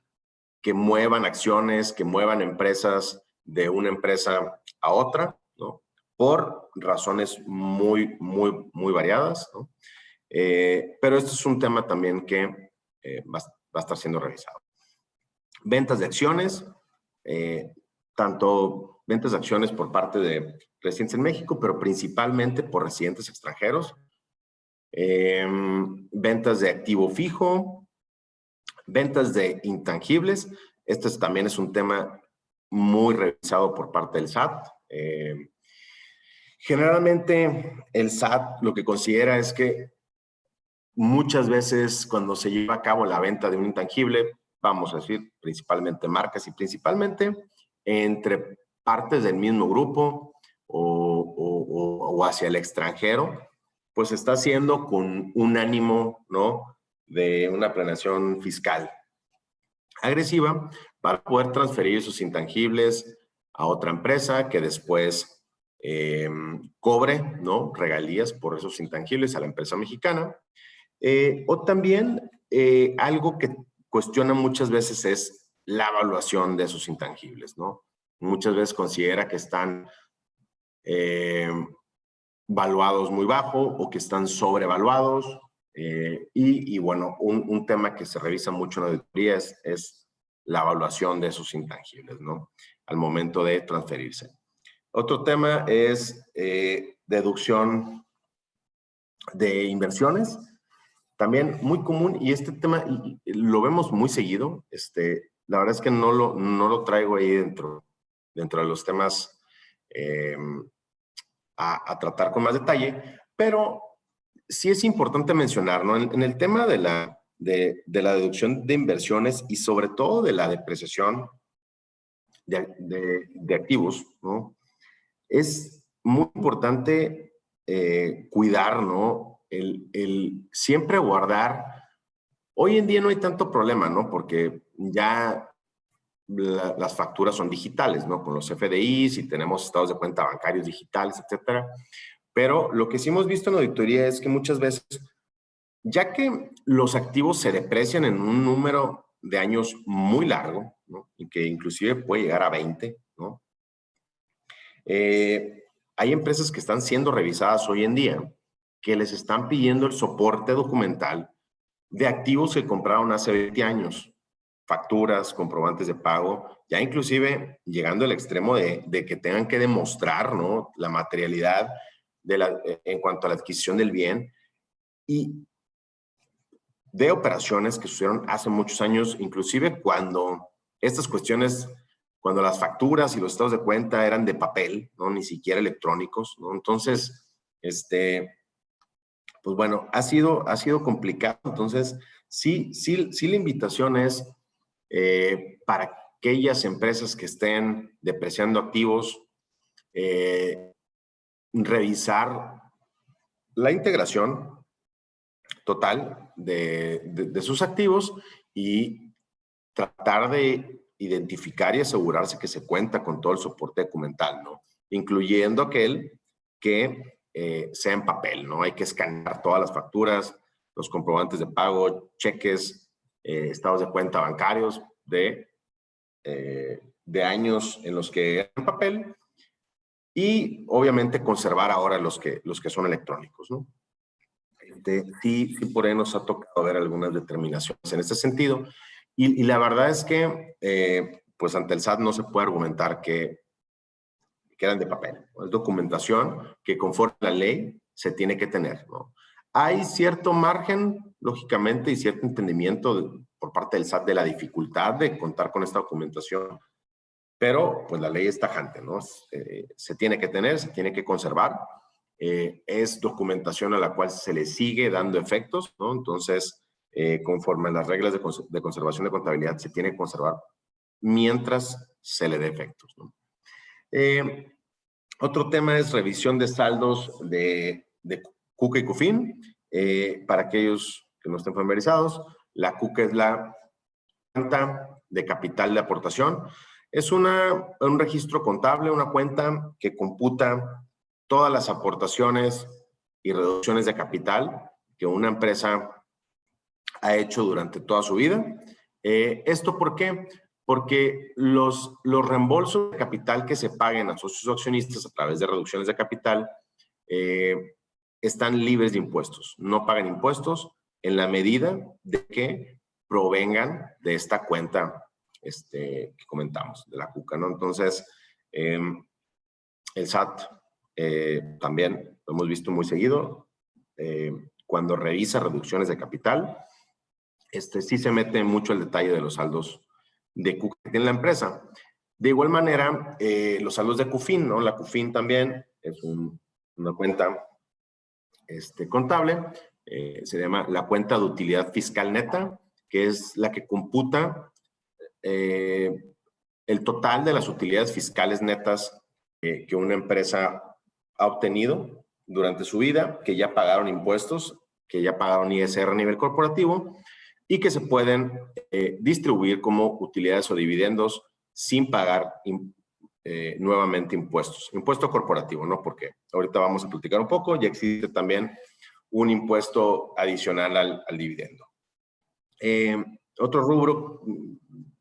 que muevan acciones, que muevan empresas de una empresa a otra, ¿no? Por razones muy variadas, ¿no? Pero esto es un tema también que va a estar siendo revisado. Ventas de acciones, tanto ventas de acciones por parte de residentes en México, pero principalmente por residentes extranjeros. Ventas de activo fijo, ventas de intangibles. Este también es un tema muy revisado por parte del SAT. Generalmente el SAT lo que considera es que muchas veces cuando se lleva a cabo la venta de un intangible, vamos a decir principalmente marcas y principalmente entre partes del mismo grupo o hacia el extranjero, pues está haciendo con un ánimo, ¿no? De una planeación fiscal agresiva para poder transferir esos intangibles a otra empresa que después cobre, ¿no? Regalías por esos intangibles a la empresa mexicana. O también algo que cuestiona muchas veces es la evaluación de esos intangibles, ¿no? Muchas veces considera que están valuados muy bajo o que están sobrevaluados. Y bueno, un tema que se revisa mucho en la auditoría es la evaluación de esos intangibles, ¿no? Al momento de transferirse. Otro tema es deducción de inversiones. También muy común, y este tema lo vemos muy seguido. La verdad es que no lo traigo ahí dentro de los temas a tratar con más detalle, pero sí es importante mencionar, ¿no? En el tema de la deducción de inversiones y sobre todo de la depreciación de activos, ¿no? Es muy importante cuidar, ¿no? El siempre guardar. Hoy en día no hay tanto problema, ¿no? Porque ya las facturas son digitales, ¿no? Con los FDIs y tenemos estados de cuenta bancarios digitales, etcétera. Pero lo que sí hemos visto en auditoría es que muchas veces ya que los activos se deprecian en un número de años muy largo, ¿no? Y que inclusive puede llegar a 20, ¿no? Hay empresas que están siendo revisadas hoy en día que les están pidiendo el soporte documental de activos que compraron hace 20 años, facturas, comprobantes de pago, ya inclusive llegando al extremo de que tengan que demostrar, ¿no?, la materialidad en cuanto a la adquisición del bien, y de operaciones que sucedieron hace muchos años, inclusive cuando estas cuestiones, cuando las facturas y los estados de cuenta eran de papel, ¿no?, ni siquiera electrónicos, ¿no? Entonces, pues bueno, ha sido complicado. Entonces, sí la invitación es para aquellas empresas que estén depreciando activos, revisar la integración total de sus activos y tratar de identificar y asegurarse que se cuenta con todo el soporte documental, ¿no? Incluyendo aquel que sea en papel, ¿no? Hay que escanear todas las facturas, los comprobantes de pago, cheques, estados de cuenta bancarios de años en los que eran en papel, y obviamente conservar ahora los que son electrónicos, ¿no? Sí, por ahí nos ha tocado ver algunas determinaciones en ese sentido, y la verdad es que pues ante el SAT no se puede argumentar que eran de papel. Es documentación que conforme a la ley se tiene que tener, ¿no? Hay cierto margen, lógicamente, y cierto entendimiento por parte del SAT de la dificultad de contar con esta documentación, pero pues la ley es tajante, ¿no? Se tiene que tener, se tiene que conservar. Es documentación a la cual se le sigue dando efectos, ¿no? Entonces, conforme a las reglas de conservación de contabilidad, se tiene que conservar mientras se le dé efectos, ¿no? Otro tema es revisión de saldos de KUKA y KUFIN. Para aquellos que no estén familiarizados, la KUKA es la cuenta de capital de aportación. Es un registro contable, una cuenta que computa todas las aportaciones y reducciones de capital que una empresa ha hecho durante toda su vida. ¿Esto por qué? Porque los reembolsos de capital que se paguen a socios o accionistas a través de reducciones de capital están libres de impuestos. No pagan impuestos en la medida de que provengan de esta cuenta que comentamos, de la KUKA, ¿no? Entonces, el SAT también lo hemos visto muy seguido. Cuando revisa reducciones de capital, sí se mete mucho el detalle de los saldos de KUKA que tiene la empresa. De igual manera, los saldos de KUFIN, ¿no? La KUFIN también es una cuenta contable, se llama la cuenta de utilidad fiscal neta, que es la que computa el total de las utilidades fiscales netas que una empresa ha obtenido durante su vida, que ya pagaron impuestos, que ya pagaron ISR a nivel corporativo y que se pueden distribuir como utilidades o dividendos sin pagar nuevamente impuestos. Impuesto corporativo, ¿no? Porque ahorita vamos a platicar un poco, ya existe también un impuesto adicional al dividendo. Otro rubro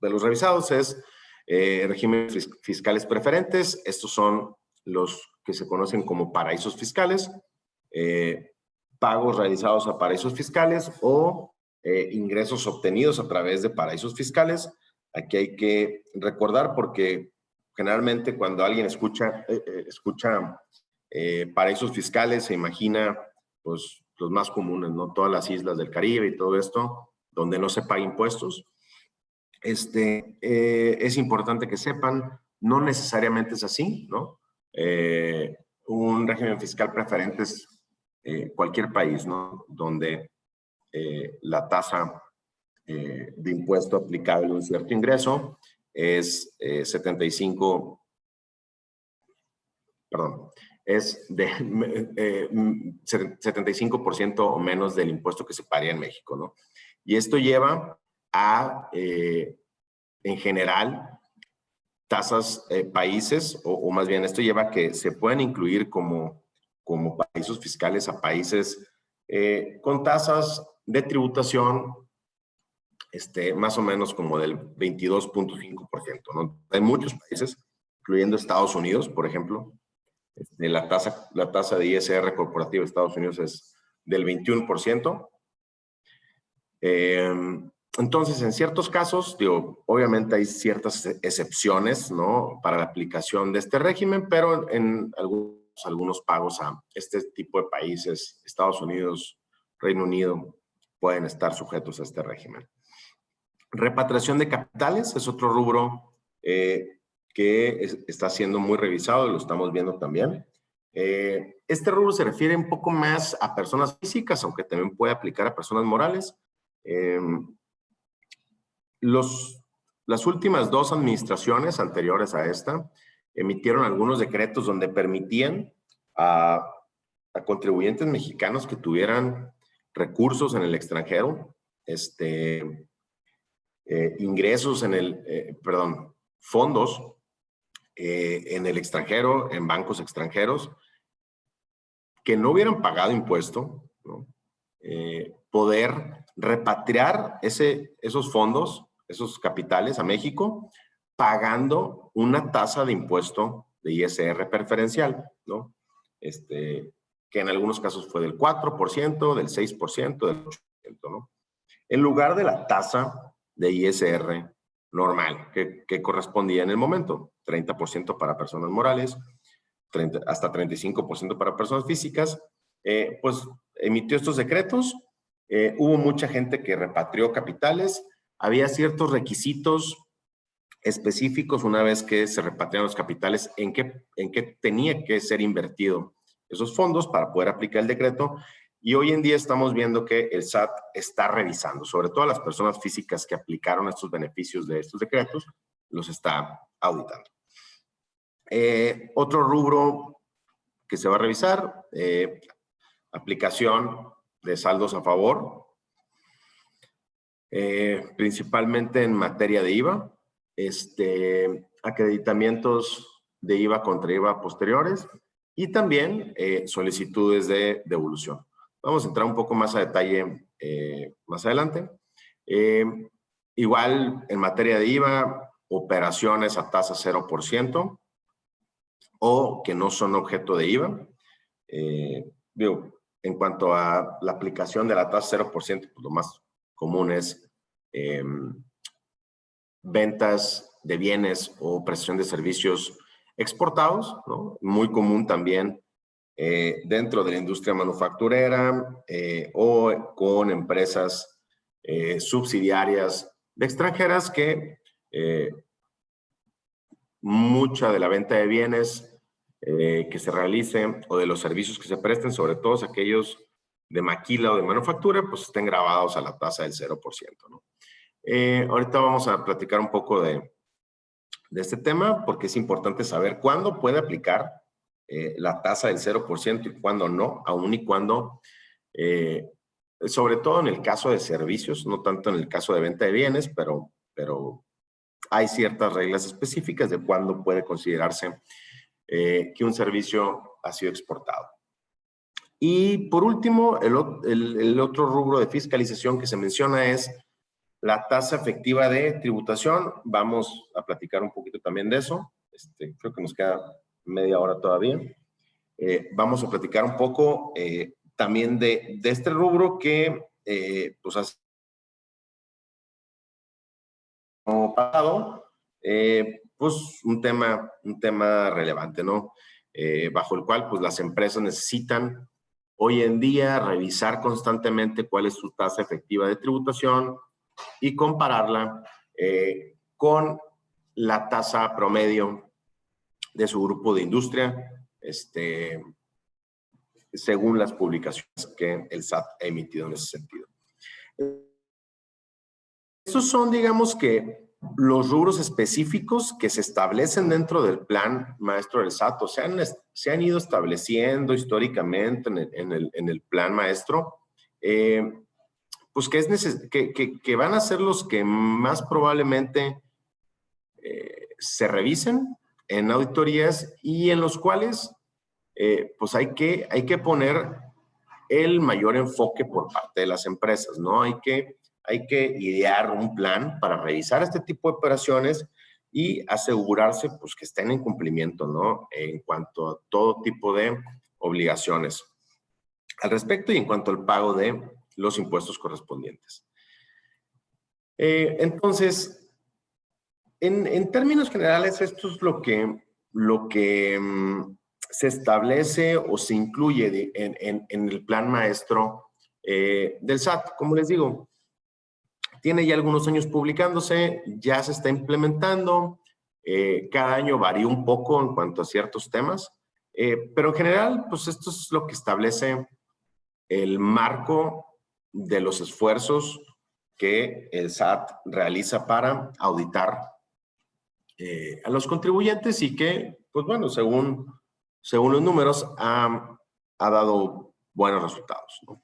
de los revisados es regímenes fiscales preferentes. Estos son los que se conocen como paraísos fiscales, pagos realizados a paraísos fiscales o ingresos obtenidos a través de paraísos fiscales. Aquí hay que recordar, porque generalmente cuando alguien escucha paraísos fiscales se imagina pues los más comunes, ¿no? Todas las islas del Caribe y todo esto, donde no se paga impuestos. Es importante que sepan, no necesariamente es así, ¿no? Un régimen fiscal preferente es cualquier país, ¿no? Donde la tasa de impuesto aplicable a un cierto ingreso es 75% o menos del impuesto que se pagaría en México, ¿no? Y esto lleva a, en general, tasas, países, o más bien esto lleva a que se puedan incluir como paraísos fiscales a países con tasas de tributación más o menos como del 22.5%, ¿no? Hay muchos países, incluyendo Estados Unidos, por ejemplo. La tasa de ISR corporativo de Estados Unidos es del 21%. Entonces, en ciertos casos, digo, obviamente hay ciertas excepciones, ¿no?, para la aplicación de este régimen, pero en algunos pagos a este tipo de países, Estados Unidos, Reino Unido, pueden estar sujetos a este régimen. Repatriación de capitales es otro rubro que está siendo muy revisado y lo estamos viendo también. Este rubro se refiere un poco más a personas físicas, aunque también puede aplicar a personas morales. Las últimas 2 administraciones anteriores a esta emitieron algunos decretos donde permitían a contribuyentes mexicanos que tuvieran recursos en el extranjero, ingresos fondos en el extranjero, en bancos extranjeros, que no hubieran pagado impuesto, ¿no? Poder repatriar esos fondos, esos capitales a México, pagando una tasa de impuesto de ISR preferencial, ¿no? Que en algunos casos fue del 4%, del 6%, del 8%, ¿no? En lugar de la tasa de ISR normal que correspondía en el momento, 30% para personas morales, hasta 35% para personas físicas, pues emitió estos decretos. Hubo mucha gente que repatrió capitales, había ciertos requisitos específicos una vez que se repatriaron los capitales, en qué tenía que ser invertido esos fondos para poder aplicar el decreto. Y hoy en día estamos viendo que el SAT está revisando, sobre todo a las personas físicas que aplicaron estos beneficios de estos decretos, los está auditando. Otro rubro que se va a revisar, aplicación de saldos a favor, principalmente en materia de IVA, acreditamientos de IVA contra IVA posteriores y también solicitudes de devolución. Vamos a entrar un poco más a detalle más adelante. Igual en materia de IVA, operaciones a tasa 0% o que no son objeto de IVA. En cuanto a la aplicación de la tasa 0%, pues lo más común es ventas de bienes o prestación de servicios exportados, ¿no? Muy común también dentro de la industria manufacturera o con empresas subsidiarias de extranjeras que mucha de la venta de bienes que se realice o de los servicios que se presten, sobre todo aquellos de maquila o de manufactura, pues estén grabados a la tasa del 0%, ¿no? Ahorita vamos a platicar un poco de este tema porque es importante saber cuándo puede aplicar la tasa del 0% y cuándo no, aun y cuando, sobre todo en el caso de servicios, no tanto en el caso de venta de bienes, pero hay ciertas reglas específicas de cuándo puede considerarse que un servicio ha sido exportado. Y por último, el otro rubro de fiscalización que se menciona es la tasa efectiva de tributación. Vamos a platicar un poquito también de eso. Creo que nos queda media hora todavía. Vamos a platicar un poco también de este rubro que pues hace pasado, pues un tema relevante, ¿no? Bajo el cual pues las empresas necesitan hoy en día revisar constantemente cuál es su tasa efectiva de tributación y compararla con la tasa promedio de su grupo de industria, según las publicaciones que el SAT ha emitido en ese sentido. Estos son, digamos que, los rubros específicos que se establecen dentro del plan maestro del SAT, o se han ido estableciendo históricamente en el plan maestro, pues que van a ser los que más probablemente se revisen en auditorías y en los cuales pues hay que poner el mayor enfoque por parte de las empresas, ¿no? Hay que idear un plan para revisar este tipo de operaciones y asegurarse, pues, que estén en cumplimiento, ¿no? En cuanto a todo tipo de obligaciones al respecto y en cuanto al pago de los impuestos correspondientes. Entonces, en términos generales, esto es lo que se establece o se incluye en el plan maestro del SAT. Como les digo, tiene ya algunos años publicándose, ya se está implementando, cada año varía un poco en cuanto a ciertos temas, pero en general, pues esto es lo que establece el marco de los esfuerzos que el SAT realiza para auditar a los contribuyentes y que, pues bueno, según los números, ha dado buenos resultados, ¿no?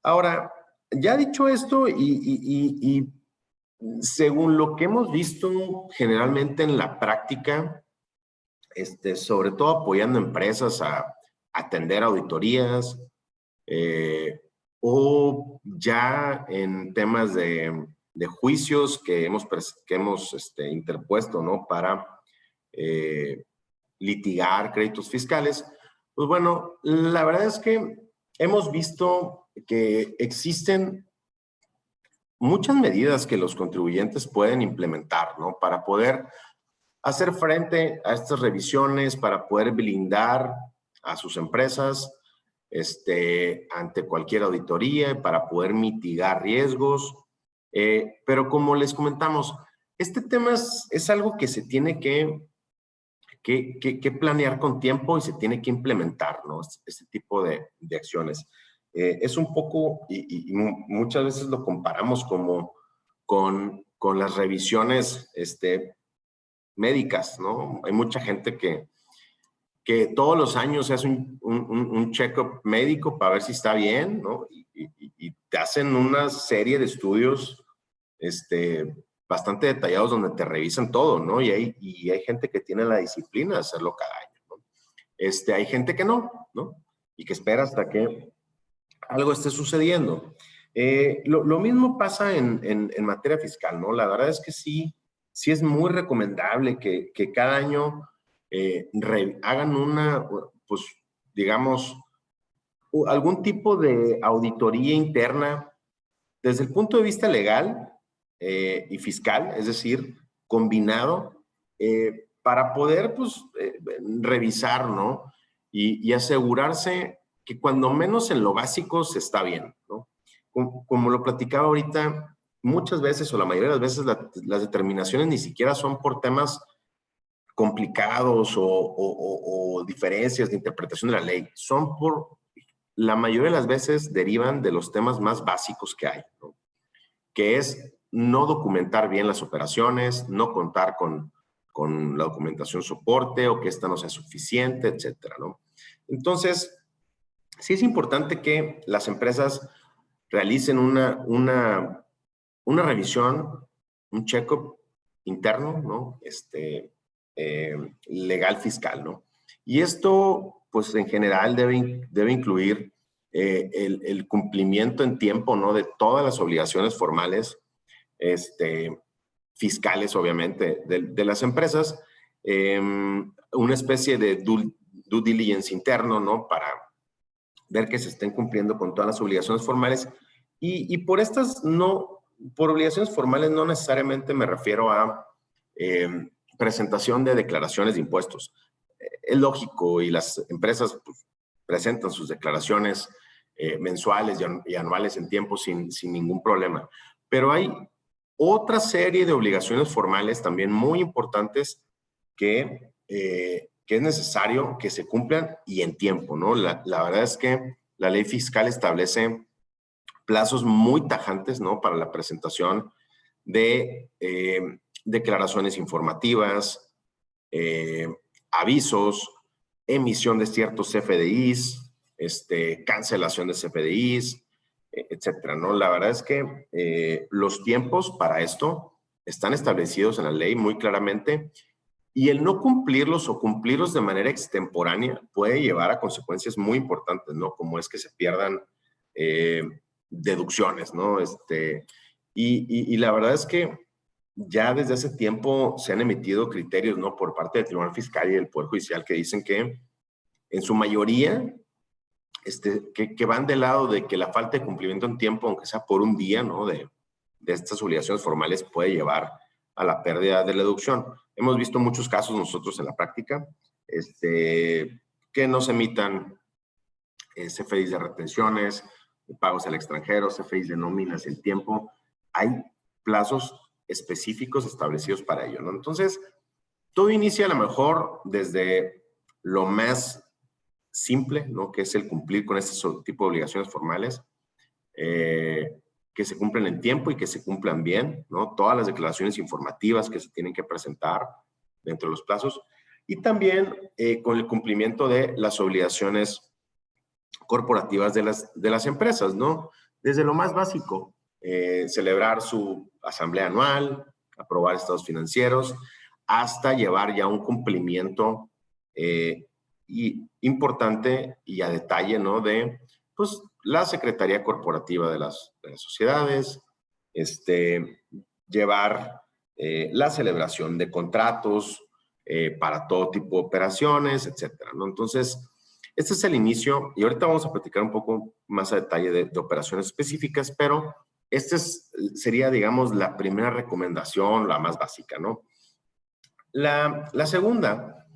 Ahora, ya dicho esto y según lo que hemos visto generalmente en la práctica, sobre todo apoyando empresas a atender auditorías o ya en temas de juicios que hemos interpuesto, ¿no? Para litigar créditos fiscales, pues bueno, la verdad es que hemos visto que existen muchas medidas que los contribuyentes pueden implementar, ¿no? Para poder hacer frente a estas revisiones, para poder blindar a sus empresas ante cualquier auditoría, para poder mitigar riesgos. Pero como les comentamos, este tema es algo que se tiene que planear con tiempo y se tiene que implementar, ¿no? Este tipo de acciones. Es un poco, y muchas veces lo comparamos como con las revisiones médicas, ¿no? Hay mucha gente que todos los años se hace un check-up médico para ver si está bien, ¿no? Y te hacen una serie de estudios bastante detallados donde te revisan todo, ¿no? Y hay gente que tiene la disciplina de hacerlo cada año, ¿no? Hay gente que no, ¿no? Y que espera hasta que algo esté sucediendo. Lo mismo pasa en materia fiscal, ¿no? La verdad es que sí es muy recomendable que cada año hagan pues, digamos, algún tipo de auditoría interna desde el punto de vista legal y fiscal, es decir, combinado, para poder, pues, revisar, ¿no? Y asegurarse que cuando menos en lo básico se está bien, ¿no? Como lo platicaba ahorita, muchas veces o la mayoría de las veces las determinaciones ni siquiera son por temas complicados o diferencias de interpretación de la ley, son la mayoría de las veces derivan de los temas más básicos que hay, ¿no? Que es no documentar bien las operaciones, no contar con la documentación soporte o que esta no sea suficiente, etcétera, ¿no? Entonces, sí es importante que las empresas realicen una revisión, un check-up interno, ¿no? Legal fiscal, ¿no? Y esto, pues en general debe incluir el cumplimiento en tiempo, ¿no? De todas las obligaciones formales, fiscales, obviamente, de las empresas, una especie de due diligence interno, ¿no? Para ver que se estén cumpliendo con todas las obligaciones formales. Y por obligaciones formales no necesariamente me refiero a presentación de declaraciones de impuestos. Es lógico y las empresas, pues, presentan sus declaraciones mensuales y anuales en tiempo sin ningún problema. Pero hay otra serie de obligaciones formales también muy importantes que es necesario que se cumplan y en tiempo, ¿no? La verdad es que la ley fiscal establece plazos muy tajantes, ¿no? Para la presentación de declaraciones informativas, avisos, emisión de ciertos CFDIs, cancelación de CFDIs, etcétera, ¿no? La verdad es que los tiempos para esto están establecidos en la ley muy claramente Y el no cumplirlos o cumplirlos de manera extemporánea puede llevar a consecuencias muy importantes, ¿no? Como es que se pierdan deducciones, ¿no? Y la verdad es que ya desde hace tiempo se han emitido criterios, ¿no? Por parte del Tribunal Fiscal y del Poder Judicial que dicen que en su mayoría que van del lado de que la falta de cumplimiento en tiempo, aunque sea por un día, ¿no? De estas obligaciones formales puede llevar a la pérdida de la deducción. Hemos visto muchos casos nosotros en la práctica, que no se emitan CFDIs de retenciones, pagos al extranjero, CFDIs de nóminas en tiempo. Hay plazos específicos establecidos para ello, ¿no? Entonces, todo inicia a lo mejor desde lo más simple, ¿no? Que es el cumplir con este tipo de obligaciones formales, que se cumplen en tiempo y que se cumplan bien, ¿no? Todas las declaraciones informativas que se tienen que presentar dentro de los plazos, y también con el cumplimiento de las obligaciones corporativas de las empresas, ¿no? Desde lo más básico, celebrar su asamblea anual, aprobar estados financieros, hasta llevar ya un cumplimiento importante y a detalle, ¿no? De, pues, la Secretaría Corporativa de las sociedades, llevar la celebración de contratos para todo tipo de operaciones, etcétera, ¿no? Entonces, este es el inicio y ahorita vamos a platicar un poco más a detalle de operaciones específicas, pero sería, digamos, la primera recomendación, la más básica, ¿no? La segunda,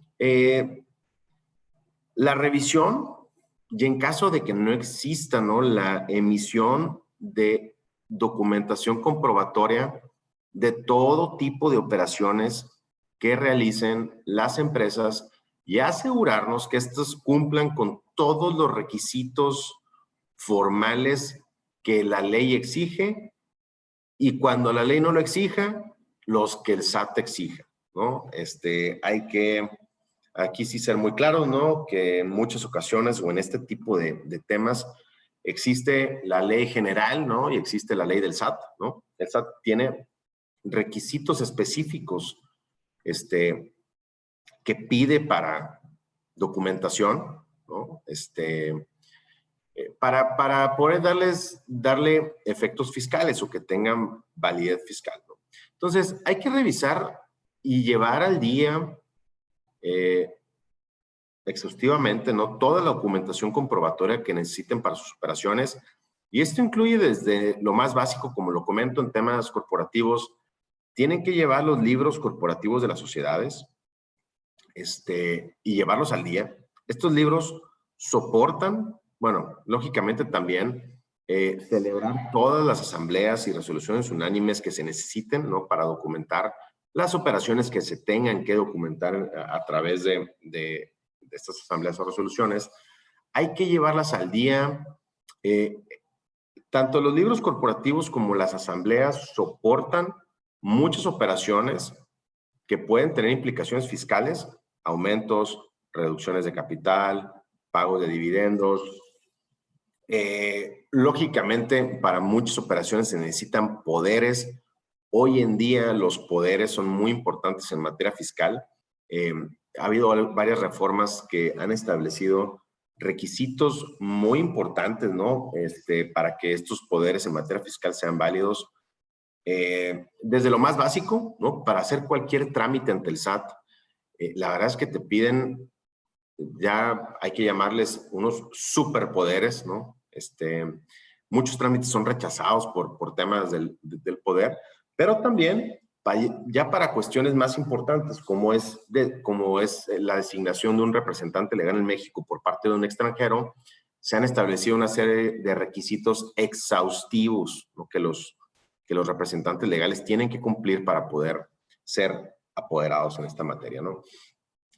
la revisión, y en caso de que no exista, ¿no? La emisión de documentación comprobatoria de todo tipo de operaciones que realicen las empresas y asegurarnos que éstas cumplan con todos los requisitos formales que la ley exige, y cuando la ley no lo exija, los que el SAT exija, ¿no? Hay que aquí sí ser muy claros, ¿no? Que en muchas ocasiones o en este tipo de temas existe la ley general, ¿no? Y existe la ley del SAT, ¿no? El SAT tiene requisitos específicos que pide para documentación, ¿no? Para poder darle efectos fiscales o que tengan validez fiscal, ¿no? Entonces, hay que revisar y llevar al día exhaustivamente, ¿no? Toda la documentación comprobatoria que necesiten para sus operaciones. Y esto incluye desde lo más básico, como lo comento en temas corporativos, tienen que llevar los libros corporativos de las sociedades y llevarlos al día. Estos libros soportan, bueno, lógicamente también celebrar todas las asambleas y resoluciones unánimes que se necesiten, ¿no? Para documentar las operaciones que se tengan que documentar a través de estas asambleas o resoluciones. Hay que llevarlas al día. Tanto los libros corporativos como las asambleas soportan muchas operaciones que pueden tener implicaciones fiscales, aumentos, reducciones de capital, pago de dividendos. Lógicamente, para muchas operaciones se necesitan poderes. Hoy en día los poderes son muy importantes en materia fiscal. Ha habido varias reformas que han establecido requisitos muy importantes, ¿no? Para que estos poderes en materia fiscal sean válidos. Desde lo más básico, ¿no? Para hacer cualquier trámite ante el SAT, la verdad es que te piden, ya hay que llamarles unos superpoderes, ¿no? Muchos trámites son rechazados por temas del poder, pero también ya para cuestiones más importantes, como es la designación de un representante legal en México por parte de un extranjero, se han establecido una serie de requisitos exhaustivos, ¿no? que los representantes legales tienen que cumplir para poder ser apoderados en esta materia, ¿no?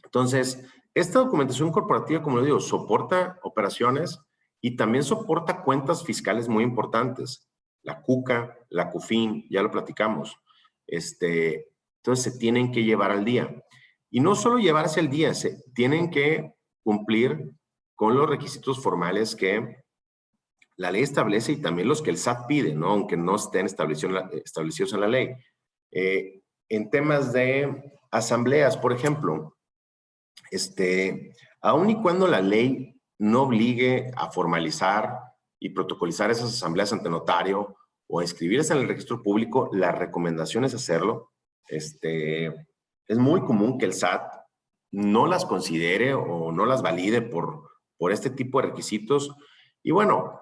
Entonces, esta documentación corporativa, como lo digo, soporta operaciones y también soporta cuentas fiscales muy importantes. La CUCA, la CUFIN, ya lo platicamos. Entonces, se tienen que llevar al día. Y no solo llevarse al día, se tienen que cumplir con los requisitos formales que la ley establece y también los que el SAT pide, ¿no? Aunque no estén establecidos en la ley. En temas de asambleas, por ejemplo, aun y cuando la ley no obligue a formalizar y protocolizar esas asambleas ante notario o inscribirse en el registro público, la recomendación es hacerlo. Es muy común que el SAT no las considere o no las valide por este tipo de requisitos. Y bueno,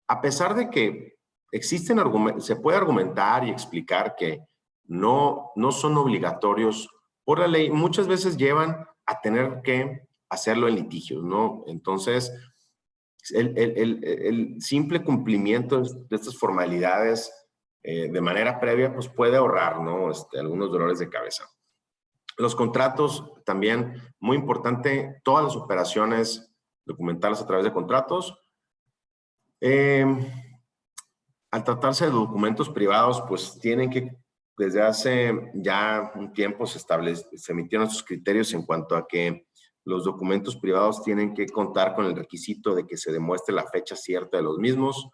a pesar de que existen se puede argumentar y explicar que no son obligatorios por la ley, muchas veces llevan a tener que hacerlo en litigios, ¿no? Entonces, el simple cumplimiento de estas formalidades de manera previa, pues puede ahorrar, ¿no? Algunos dolores de cabeza. Los contratos también, muy importante, todas las operaciones documentarlas a través de contratos. Al tratarse de documentos privados, pues tienen que, desde hace ya un tiempo se emitieron estos criterios en cuanto a que los documentos privados tienen que contar con el requisito de que se demuestre la fecha cierta de los mismos.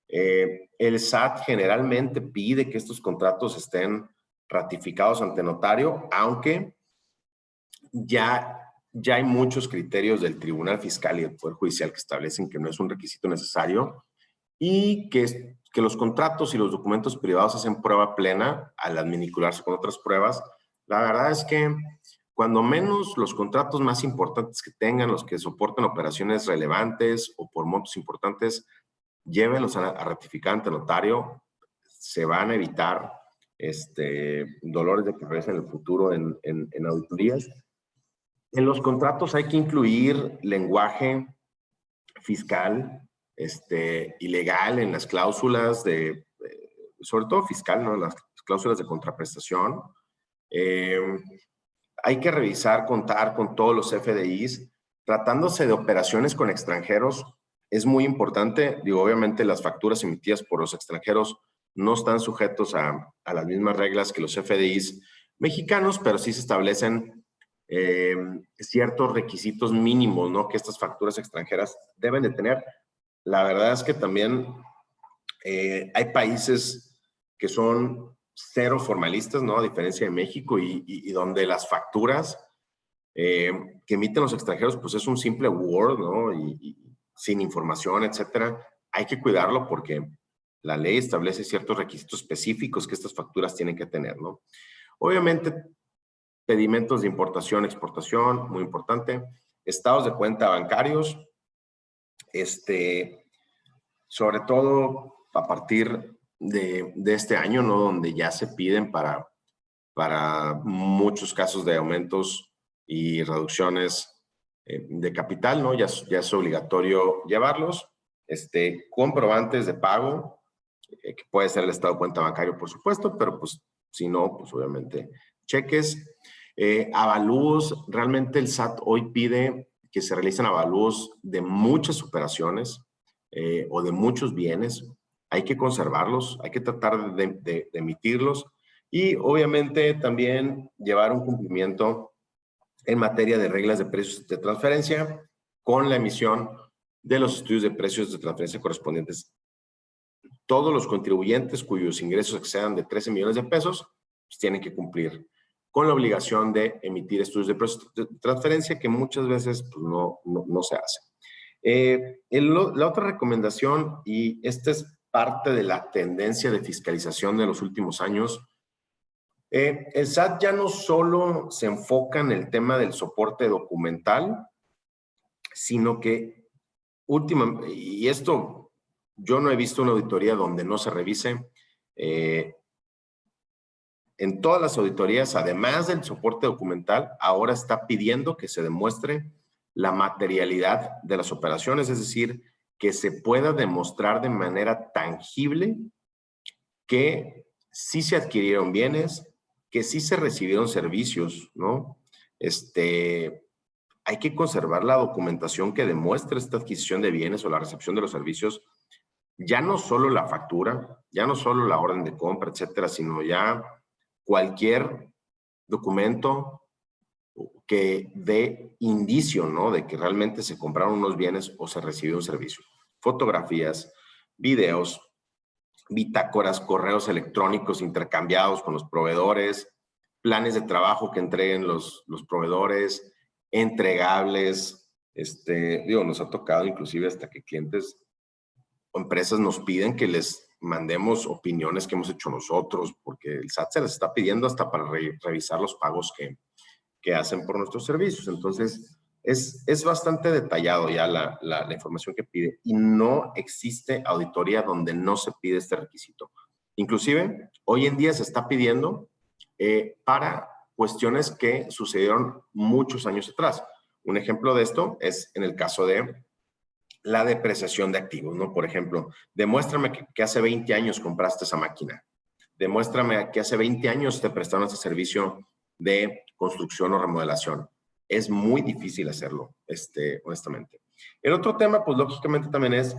El SAT generalmente pide que estos contratos estén ratificados ante notario, aunque ya hay muchos criterios del Tribunal Fiscal y del Poder Judicial que establecen que no es un requisito necesario y que los contratos y los documentos privados hacen prueba plena al adminicularse con otras pruebas. La verdad es que cuando menos los contratos más importantes que tengan, los que soporten operaciones relevantes o por montos importantes, llévenlos a ratificar ante notario, se van a evitar dolores de cabeza en el futuro en auditorías. En los contratos hay que incluir lenguaje fiscal y legal en las cláusulas sobre todo fiscal, ¿no? Las cláusulas de contraprestación. Hay que revisar, contar con todos los FDIs. Tratándose de operaciones con extranjeros, es muy importante. Digo, obviamente las facturas emitidas por los extranjeros no están sujetos a las mismas reglas que los FDIs mexicanos, pero sí se establecen ciertos requisitos mínimos, ¿no? Que estas facturas extranjeras deben de tener. La verdad es que también hay países que son cero formalistas, ¿no? A diferencia de México y donde las facturas que emiten los extranjeros, pues es un simple Word, ¿no? Y sin información, etcétera. Hay que cuidarlo porque la ley establece ciertos requisitos específicos que estas facturas tienen que tener, ¿no? Obviamente, pedimentos de importación, exportación, muy importante. Estados de cuenta bancarios. Sobre todo a partir de este año, ¿no? Donde ya se piden para muchos casos de aumentos y reducciones de capital, ¿no? Ya es obligatorio llevarlos. Comprobantes de pago, que puede ser el estado de cuenta bancario, por supuesto, pero pues si no, pues obviamente cheques. Avalúos, realmente el SAT hoy pide que se realicen avalúos de muchas operaciones o de muchos bienes. Hay que conservarlos, hay que tratar de emitirlos y obviamente también llevar un cumplimiento en materia de reglas de precios de transferencia con la emisión de los estudios de precios de transferencia correspondientes. Todos los contribuyentes cuyos ingresos excedan de 13 millones de pesos pues tienen que cumplir con la obligación de emitir estudios de precios de transferencia que muchas veces pues, no se hace. La otra recomendación, y esta es parte de la tendencia de fiscalización de los últimos años, el SAT ya no solo se enfoca en el tema del soporte documental, sino que y esto yo no he visto una auditoría donde no se revise. En todas las auditorías, además del soporte documental, ahora está pidiendo que se demuestre la materialidad de las operaciones, es decir, que se pueda demostrar de manera tangible que sí se adquirieron bienes, que sí se recibieron servicios, ¿no? Hay que conservar la documentación que demuestre esta adquisición de bienes o la recepción de los servicios, ya no solo la factura, ya no solo la orden de compra, etcétera, sino ya cualquier documento que dé indicio, ¿no? De que realmente se compraron unos bienes o se recibió un servicio. Fotografías, videos, bitácoras, correos electrónicos intercambiados con los proveedores, planes de trabajo que entreguen los proveedores, entregables. Digo, nos ha tocado inclusive hasta que clientes o empresas nos piden que les mandemos opiniones que hemos hecho nosotros, porque el SAT se les está pidiendo hasta para revisar los pagos que hacen por nuestros servicios. Entonces, es bastante detallado ya la información que pide y no existe auditoría donde no se pide este requisito. Inclusive, hoy en día se está pidiendo para cuestiones que sucedieron muchos años atrás. Un ejemplo de esto es en el caso de la depreciación de activos, ¿no? Por ejemplo, demuéstrame que hace 20 años compraste esa máquina. Demuéstrame que hace 20 años te prestaron ese servicio de construcción o remodelación. Es muy difícil hacerlo, honestamente. El otro tema, pues lógicamente también es,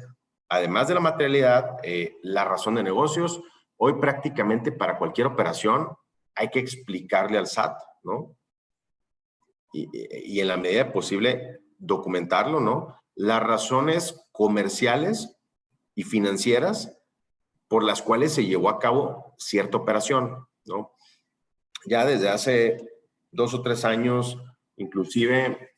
además de la materialidad, la razón de negocios. Hoy prácticamente para cualquier operación hay que explicarle al SAT, ¿no? Y en la medida posible documentarlo, ¿no? Las razones comerciales y financieras por las cuales se llevó a cabo cierta operación, ¿no? Ya desde hace 2 o 3 años, inclusive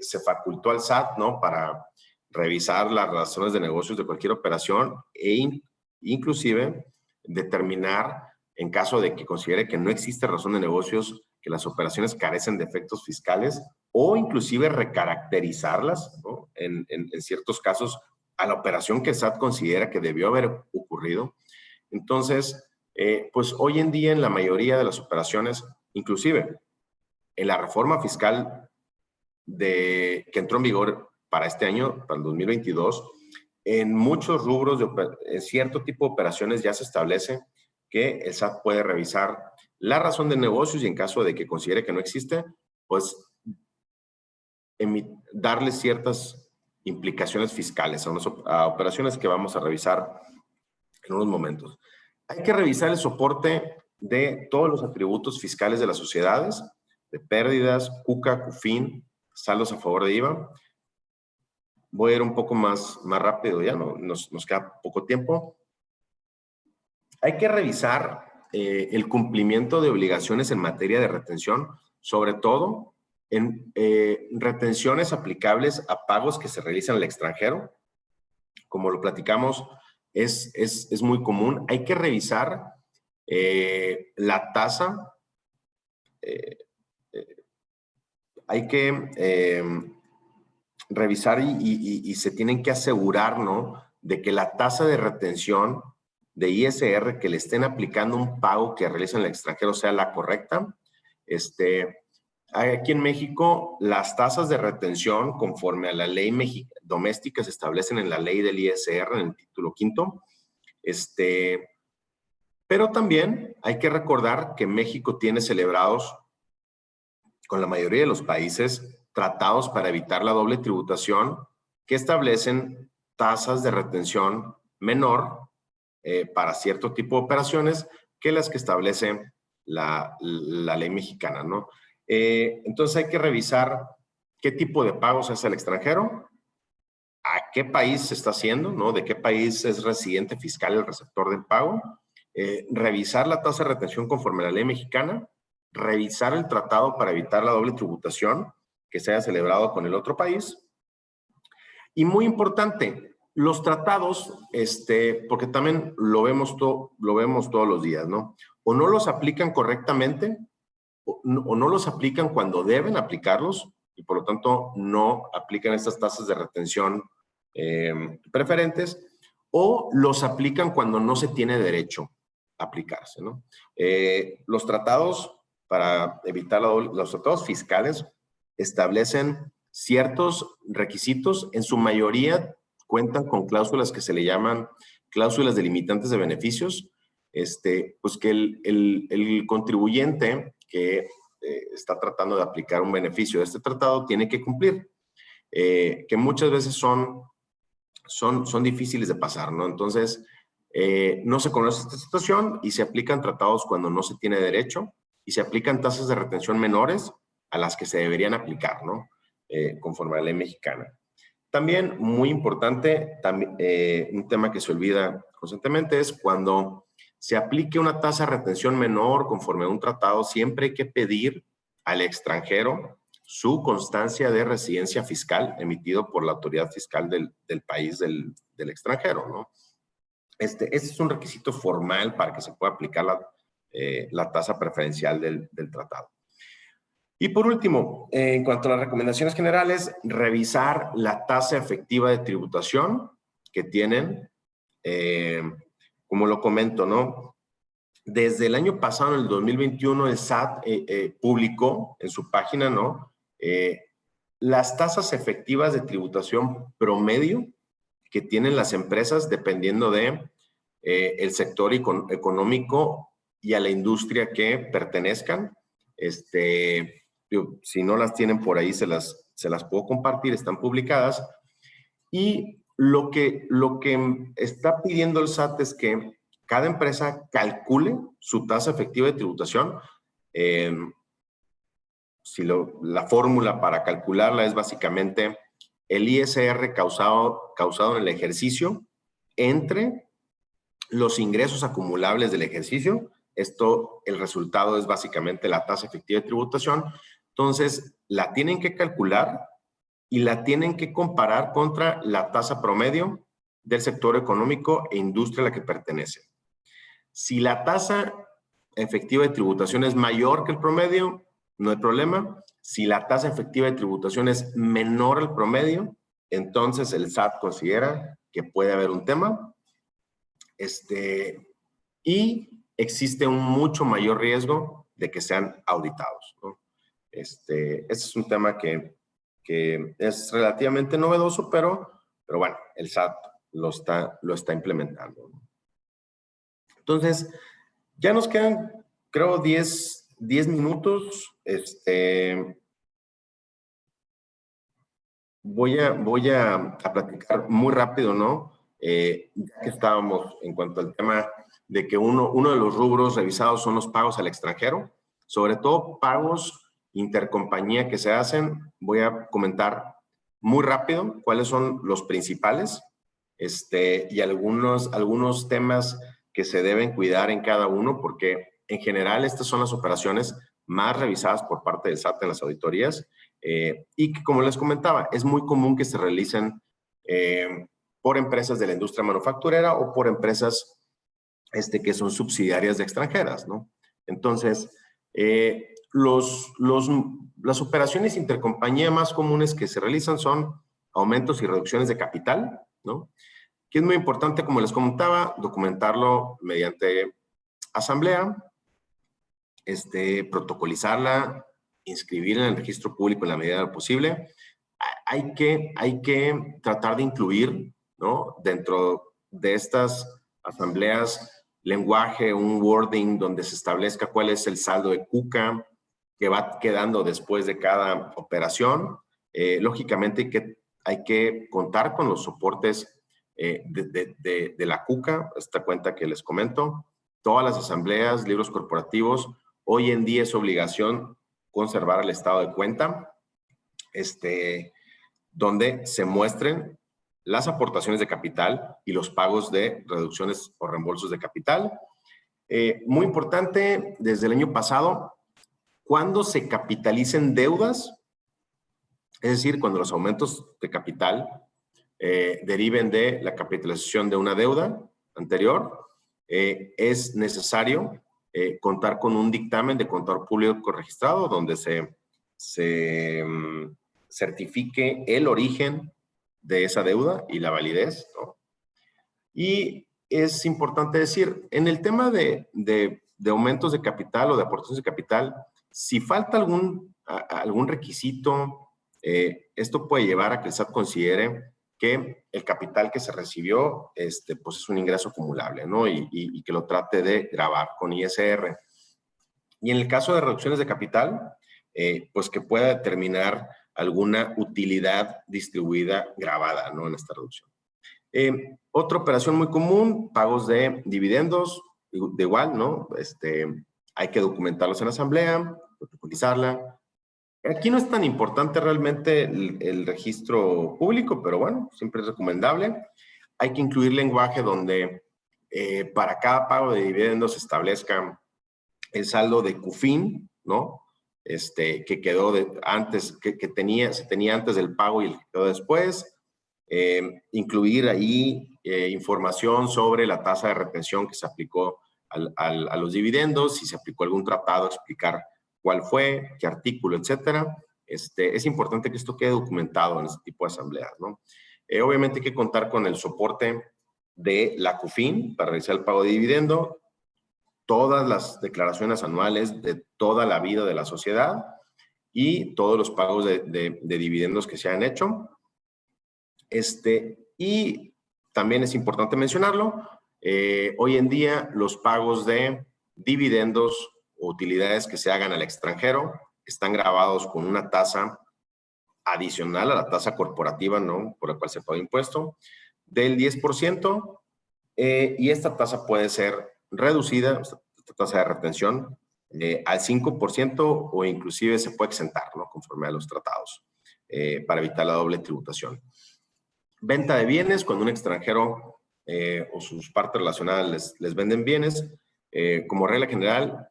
se facultó al SAT, ¿no? Para revisar las razones de negocios de cualquier operación e inclusive determinar, en caso de que considere que no existe razón de negocios, que las operaciones carecen de efectos fiscales, o inclusive recaracterizarlas, ¿no? En ciertos casos a la operación que el SAT considera que debió haber ocurrido. Entonces, pues hoy en día en la mayoría de las operaciones, inclusive en la reforma fiscal que entró en vigor para este año, para el 2022, en muchos rubros, en cierto tipo de operaciones ya se establece que el SAT puede revisar la razón de negocios y en caso de que considere que no existe, pues darle ciertas implicaciones fiscales a operaciones que vamos a revisar en unos momentos. Hay que revisar el soporte de todos los atributos fiscales de las sociedades, de pérdidas, CUCA, CUFIN, saldos a favor de IVA. Voy a ir un poco más rápido, ya no, nos queda poco tiempo. Hay que revisar el cumplimiento de obligaciones en materia de retención, sobre todo en retenciones aplicables a pagos que se realizan al extranjero. Como lo platicamos, es muy común. Hay que revisar la tasa. Hay que revisar y se tienen que asegurar, ¿no?, de que la tasa de retención de ISR que le estén aplicando un pago que realizan en el extranjero sea la correcta. Aquí en México, las tasas de retención, conforme a la ley doméstica, se establecen en la ley del ISR, en el título 5. Pero también hay que recordar que México tiene celebrados, con la mayoría de los países, tratados para evitar la doble tributación que establecen tasas de retención menor para cierto tipo de operaciones que las que establece la ley mexicana, ¿no? Entonces hay que revisar qué tipo de pagos hace el extranjero, a qué país se está haciendo, ¿no? De qué país es residente fiscal el receptor del pago, revisar la tasa de retención conforme a la ley mexicana, revisar el tratado para evitar la doble tributación que se haya celebrado con el otro país. Y muy importante, los tratados, porque también lo vemos todos los días, ¿no? O no los aplican correctamente, o no los aplican cuando deben aplicarlos, y por lo tanto no aplican estas tasas de retención preferentes, o los aplican cuando no se tiene derecho a aplicarse, ¿no? Los tratados, para evitar los tratados fiscales, establecen ciertos requisitos. En su mayoría cuentan con cláusulas que se le llaman cláusulas delimitantes de beneficios, pues que el contribuyente que está tratando de aplicar un beneficio de este tratado tiene que cumplir, que muchas veces son difíciles de pasar, ¿no? Entonces, no se conoce esta situación y se aplican tratados cuando no se tiene derecho y se aplican tasas de retención menores a las que se deberían aplicar, ¿no? Conforme a la ley mexicana. También, muy importante, un tema que se olvida constantemente es cuando se aplique una tasa de retención menor conforme a un tratado, siempre hay que pedir al extranjero su constancia de residencia fiscal emitido por la autoridad fiscal del país del extranjero, ¿no? Este es un requisito formal para que se pueda aplicar la tasa preferencial del tratado. Y por último, en cuanto a las recomendaciones generales, revisar la tasa efectiva de tributación que tienen, como lo comento, ¿no? Desde el año pasado, en el 2021, el SAT publicó en su página, ¿no? Las tasas efectivas de tributación promedio que tienen las empresas dependiendo de el sector económico y a la industria que pertenezcan. Si no las tienen por ahí, se las puedo compartir, están publicadas. Y lo que está pidiendo el SAT es que cada empresa calcule su tasa efectiva de tributación. La fórmula para calcularla es básicamente el ISR causado en el ejercicio entre los ingresos acumulables del ejercicio. El resultado es básicamente la tasa efectiva de tributación. Entonces, la tienen que calcular y la tienen que comparar contra la tasa promedio del sector económico e industria a la que pertenece. Si la tasa efectiva de tributación es mayor que el promedio, no hay problema. Si la tasa efectiva de tributación es menor al promedio, entonces el SAT considera que puede haber un tema. Y existe un mucho mayor riesgo de que sean auditados, ¿no? Este es un tema que es relativamente novedoso, pero bueno, el SAT lo está implementando. Entonces, ya nos quedan, creo, 10 minutos. Voy a platicar muy rápido, ¿no? Ya que estábamos en cuanto al tema de que uno de los rubros revisados son los pagos al extranjero, sobre todo pagos intercompañía que se hacen. Voy a comentar muy rápido cuáles son los principales y algunos temas que se deben cuidar en cada uno, porque en general estas son las operaciones más revisadas por parte del SAT en las auditorías, y que, como les comentaba, es muy común que se realicen por empresas de la industria manufacturera o por empresas que son subsidiarias de extranjeras, ¿no? Entonces, las operaciones intercompañía más comunes que se realizan son aumentos y reducciones de capital, ¿no? Que es muy importante, como les comentaba, documentarlo mediante asamblea, protocolizarla, inscribirla en el registro público en la medida de lo posible. Hay que tratar de incluir, ¿no?, dentro de estas asambleas lenguaje, un wording donde se establezca cuál es el saldo de CUCA que va quedando después de cada operación. Lógicamente hay que contar con los soportes de la CUCA, esta cuenta que les comento. Todas las asambleas, libros corporativos, hoy en día es obligación conservar el estado de cuenta, donde se muestren las aportaciones de capital y los pagos de reducciones o reembolsos de capital. Muy importante, desde el año pasado, cuando se capitalicen deudas, es decir, cuando los aumentos de capital deriven de la capitalización de una deuda anterior, es necesario contar con un dictamen de contador público registrado donde se certifique el origen de esa deuda y la validez, ¿no? Y es importante decir, en el tema de aumentos de capital o de aportaciones de capital, si falta algún requisito, esto puede llevar a que el SAT considere que el capital que se recibió pues es un ingreso acumulable, ¿no? Y que lo trate de gravar con ISR. Y en el caso de reducciones de capital, pues que pueda determinar alguna utilidad distribuida grabada, ¿no?, en esta reducción. Otra operación muy común, pagos de dividendos, de igual, ¿no? Hay que documentarlos en la asamblea, protocolizarla. Aquí no es tan importante realmente el registro público, pero bueno, siempre es recomendable. Hay que incluir lenguaje donde para cada pago de dividendos se establezca el saldo de CUFIN, ¿no? Que quedó antes, se tenía antes del pago y el que quedó después. Incluir ahí información sobre la tasa de retención que se aplicó a los dividendos, si se aplicó algún tratado, explicar cuál fue, qué artículo, etcétera. Es importante que esto quede documentado en este tipo de asambleas, ¿no? Obviamente hay que contar con el soporte de la CUFIN para realizar el pago de dividendo, todas las declaraciones anuales de toda la vida de la sociedad y todos los pagos de dividendos que se han hecho. Y también es importante mencionarlo, hoy en día los pagos de dividendos o utilidades que se hagan al extranjero están grabados con una tasa adicional a la tasa corporativa, ¿no?, por la cual se paga impuesto, del 10%, y esta tasa puede ser reducida, esta tasa de retención, al 5% o inclusive se puede exentar, ¿no?, conforme a los tratados, para evitar la doble tributación. Venta de bienes, cuando un extranjero o sus partes relacionadas les venden bienes, como regla general,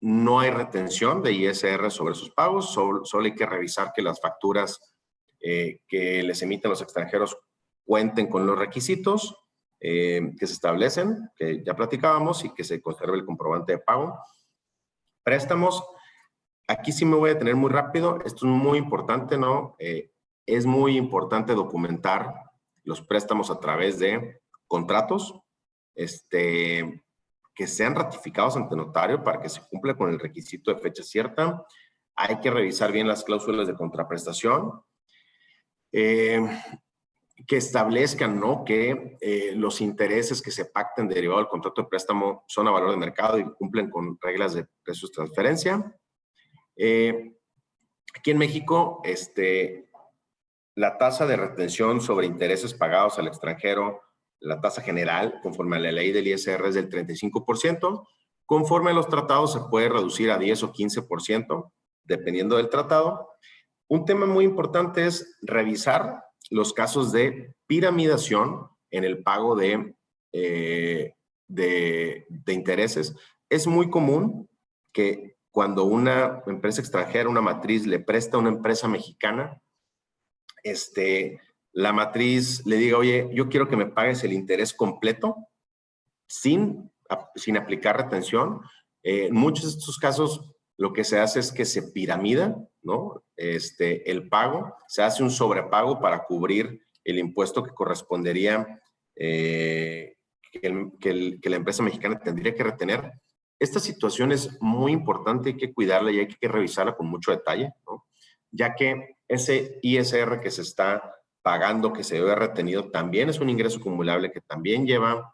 no hay retención de ISR sobre sus pagos, solo hay que revisar que las facturas que les emiten los extranjeros cuenten con los requisitos que se establecen, que ya platicábamos, y que se conserve el comprobante de pago. Préstamos, aquí sí me voy a detener muy rápido, esto es muy importante, ¿no? Es muy importante documentar los préstamos a través de contratos, que sean ratificados ante notario para que se cumpla con el requisito de fecha cierta. Hay que revisar bien las cláusulas de contraprestación, que establezcan, ¿no?, que los intereses que se pacten derivado del contrato de préstamo son a valor de mercado y cumplen con reglas de precios de transferencia. Aquí en México, la tasa de retención sobre intereses pagados al extranjero, la tasa general, conforme a la ley del ISR, es del 35%. Conforme a los tratados, se puede reducir a 10 o 15%, dependiendo del tratado. Un tema muy importante es revisar los casos de piramidación en el pago de intereses. Es muy común que cuando una empresa extranjera, una matriz, le presta a una empresa mexicana, la matriz le diga, oye, yo quiero que me pagues el interés completo sin aplicar retención. En muchos de estos casos, lo que se hace es que se piramida, ¿no?, el pago, se hace un sobrepago para cubrir el impuesto que correspondería, que la empresa mexicana tendría que retener. Esta situación es muy importante, hay que cuidarla y hay que revisarla con mucho detalle, ¿no?, ya que ese ISR que se está pagando, que se debe haber retenido, también es un ingreso acumulable que también lleva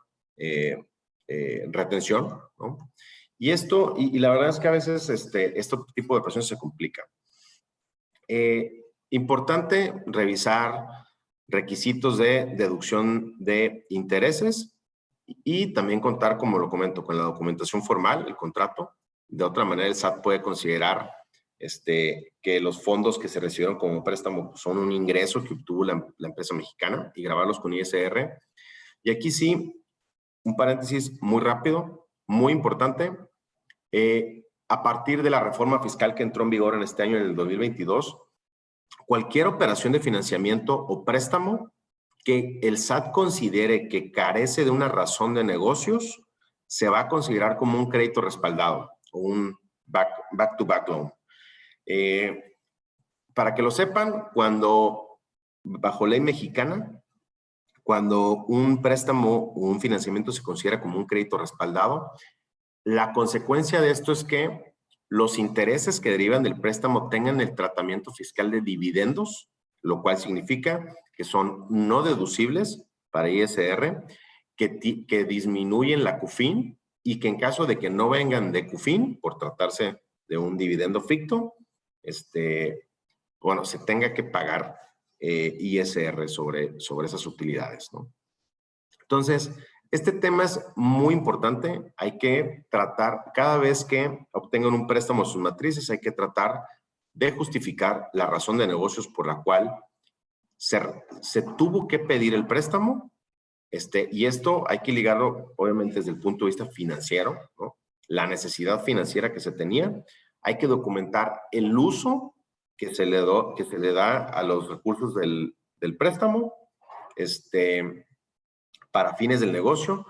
retención, ¿no? Y la verdad es que a veces este tipo de presiones se complica. Importante revisar requisitos de deducción de intereses y también contar, como lo comento, con la documentación formal, el contrato. De otra manera, el SAT puede considerar que los fondos que se recibieron como préstamo son un ingreso que obtuvo la empresa mexicana y grabarlos con ISR. Y aquí sí, un paréntesis muy rápido, muy importante. A partir de la reforma fiscal que entró en vigor en este año, en el 2022, cualquier operación de financiamiento o préstamo que el SAT considere que carece de una razón de negocios, se va a considerar como un crédito respaldado o un back-to-back loan. Para que lo sepan, bajo ley mexicana, cuando un préstamo o un financiamiento se considera como un crédito respaldado, la consecuencia de esto es que los intereses que derivan del préstamo tengan el tratamiento fiscal de dividendos, lo cual significa que son no deducibles para ISR, que disminuyen la CUFIN y que en caso de que no vengan de CUFIN, por tratarse de un dividendo ficto, se tenga que pagar ISR sobre esas utilidades, ¿no? Entonces, este tema es muy importante. Hay que tratar, cada vez que obtengan un préstamo a sus matrices, hay que tratar de justificar la razón de negocios por la cual se tuvo que pedir el préstamo, Y esto hay que ligarlo, obviamente, desde el punto de vista financiero, ¿no? La necesidad financiera que se tenía. Hay que documentar el uso que se le da a los recursos del préstamo para fines del negocio.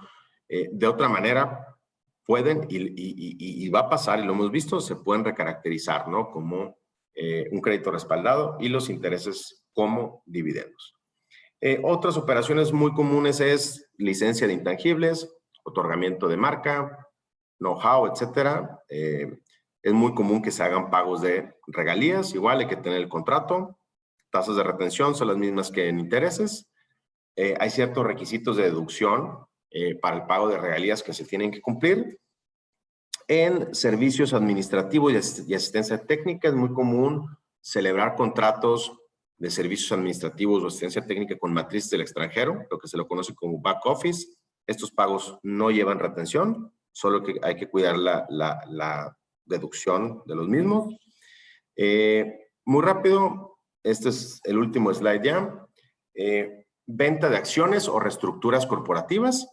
De otra manera, pueden, y va a pasar, y lo hemos visto, se pueden recaracterizar, ¿no? Como un crédito respaldado y los intereses como dividendos. Otras operaciones muy comunes es licencia de intangibles, otorgamiento de marca, know-how, etcétera. Es muy común que se hagan pagos de regalías, igual hay que tener el contrato. Tasas de retención son las mismas que en intereses. Hay ciertos requisitos de deducción para el pago de regalías que se tienen que cumplir. En servicios administrativos y asistencia técnica es muy común celebrar contratos de servicios administrativos o asistencia técnica con matrices del extranjero, lo que se lo conoce como back office. Estos pagos no llevan retención, solo que hay que cuidar la deducción de los mismos. Muy rápido, este es el último slide ya. Venta de acciones o reestructuras corporativas.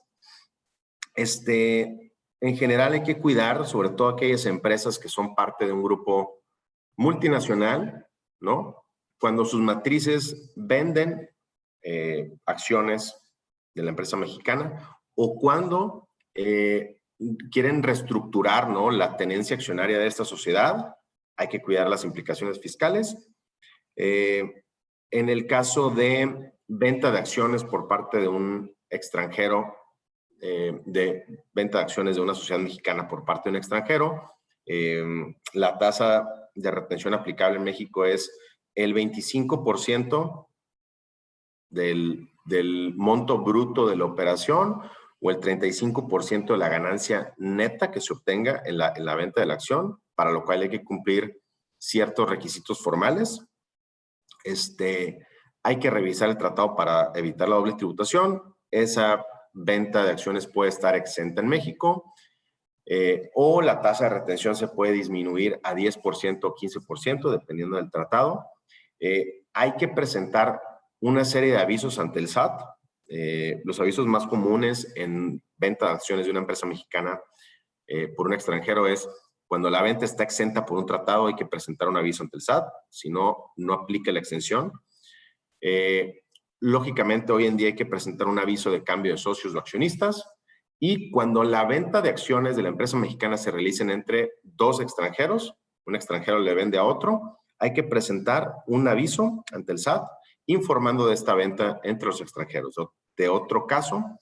En general hay que cuidar, sobre todo aquellas empresas que son parte de un grupo multinacional, ¿no? Cuando sus matrices venden acciones de la empresa mexicana o cuando quieren reestructurar, ¿no?, la tenencia accionaria de esta sociedad, hay que cuidar las implicaciones fiscales. En el caso de venta de acciones por parte de un extranjero, de venta de acciones de una sociedad mexicana por parte de un extranjero, la tasa de retención aplicable en México es el 25% del monto bruto de la operación o el 35% de la ganancia neta que se obtenga en la venta de la acción, para lo cual hay que cumplir ciertos requisitos formales. Hay que revisar el tratado para evitar la doble tributación. Esa venta de acciones puede estar exenta en México, o la tasa de retención se puede disminuir a 10% o 15%, dependiendo del tratado. Hay que presentar una serie de avisos ante el SAT. Los avisos más comunes en venta de acciones de una empresa mexicana por un extranjero es cuando la venta está exenta por un tratado, hay que presentar un aviso ante el SAT, si no, no aplica la exención. Lógicamente, hoy en día hay que presentar un aviso de cambio de socios o accionistas, y cuando la venta de acciones de la empresa mexicana se realicen entre dos extranjeros, un extranjero le vende a otro, hay que presentar un aviso ante el SAT informando de esta venta entre los extranjeros. De otro caso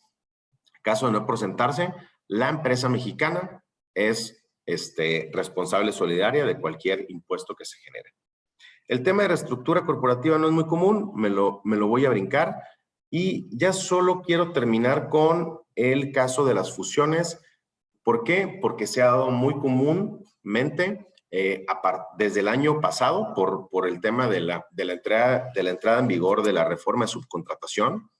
de no presentarse, la empresa mexicana es responsable solidaria de cualquier impuesto que se genere. El tema de reestructura corporativa no es muy común, me lo voy a brincar, y ya solo quiero terminar con el caso de las fusiones. ¿Por qué? Porque se ha dado muy comúnmente desde el año pasado por el tema de la entrada en vigor de la reforma de subcontratación.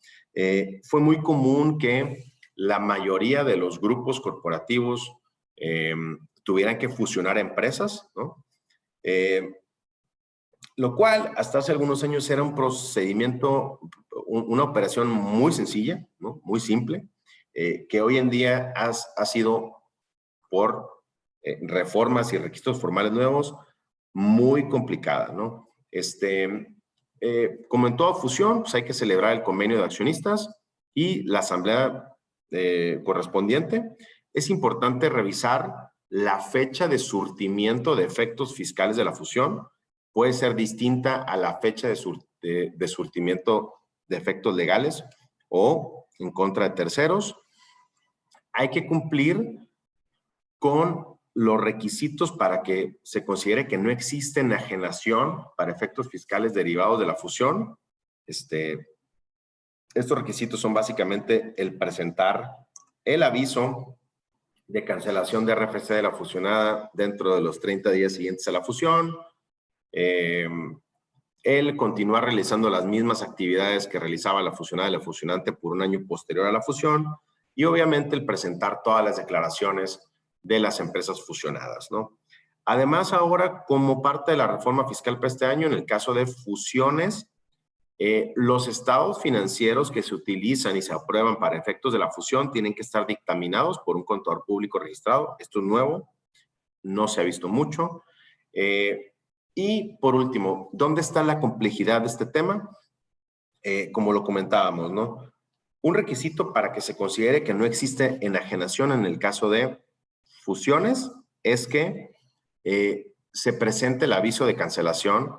Fue muy común que la mayoría de los grupos corporativos tuvieran que fusionar empresas, ¿no? Lo cual hasta hace algunos años era un procedimiento, una operación muy sencilla, ¿no?, muy simple, que hoy en día ha sido, por reformas y requisitos formales nuevos, muy complicada, ¿no? Como en toda fusión, pues hay que celebrar el convenio de accionistas y la asamblea correspondiente. Es importante revisar la fecha de surtimiento de efectos fiscales de la fusión. Puede ser distinta a la fecha de surtimiento de efectos legales o en contra de terceros. Hay que cumplir con los requisitos para que se considere que no existe enajenación para efectos fiscales derivados de la fusión. Estos requisitos son básicamente el presentar el aviso de cancelación de RFC de la fusionada dentro de los 30 días siguientes a la fusión, el continuar realizando las mismas actividades que realizaba la fusionada y la fusionante por un año posterior a la fusión, y obviamente el presentar todas las declaraciones de las empresas fusionadas, ¿no? Además, ahora, como parte de la reforma fiscal para este año, en el caso de fusiones, Los estados financieros que se utilizan y se aprueban para efectos de la fusión tienen que estar dictaminados por un contador público registrado. Esto es nuevo, no se ha visto mucho. Y por último, ¿dónde está la complejidad de este tema? Como lo comentábamos, ¿no? Un requisito para que se considere que no existe enajenación en el caso de fusiones es que se presente el aviso de cancelación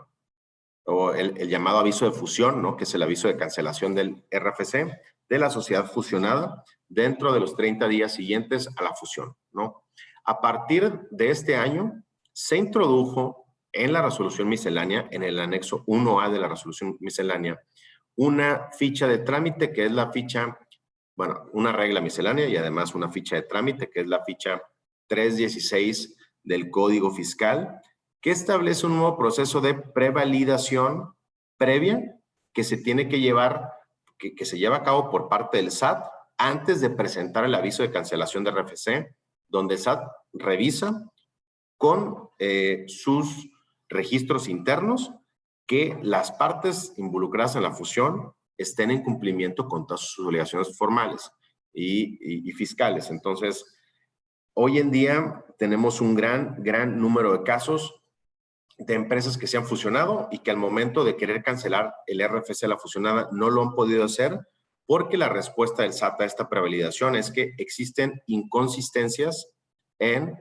o el llamado aviso de fusión, ¿no? Que es el aviso de cancelación del RFC de la sociedad fusionada dentro de los 30 días siguientes a la fusión, ¿no? A partir de este año se introdujo en la resolución miscelánea, en el anexo 1A de la resolución miscelánea, una ficha de trámite que es la ficha, bueno, una regla miscelánea y además una ficha de trámite que es la ficha 316 del Código Fiscal, que establece un nuevo proceso de prevalidación previa que se tiene que llevar, que se lleva a cabo por parte del SAT antes de presentar el aviso de cancelación de RFC, donde el SAT revisa con sus registros internos que las partes involucradas en la fusión estén en cumplimiento con todas sus obligaciones formales y fiscales. Entonces, hoy en día tenemos un gran número de casos de empresas que se han fusionado y que al momento de querer cancelar el RFC a la fusionada no lo han podido hacer porque la respuesta del SAT a esta prevalidación es que existen inconsistencias en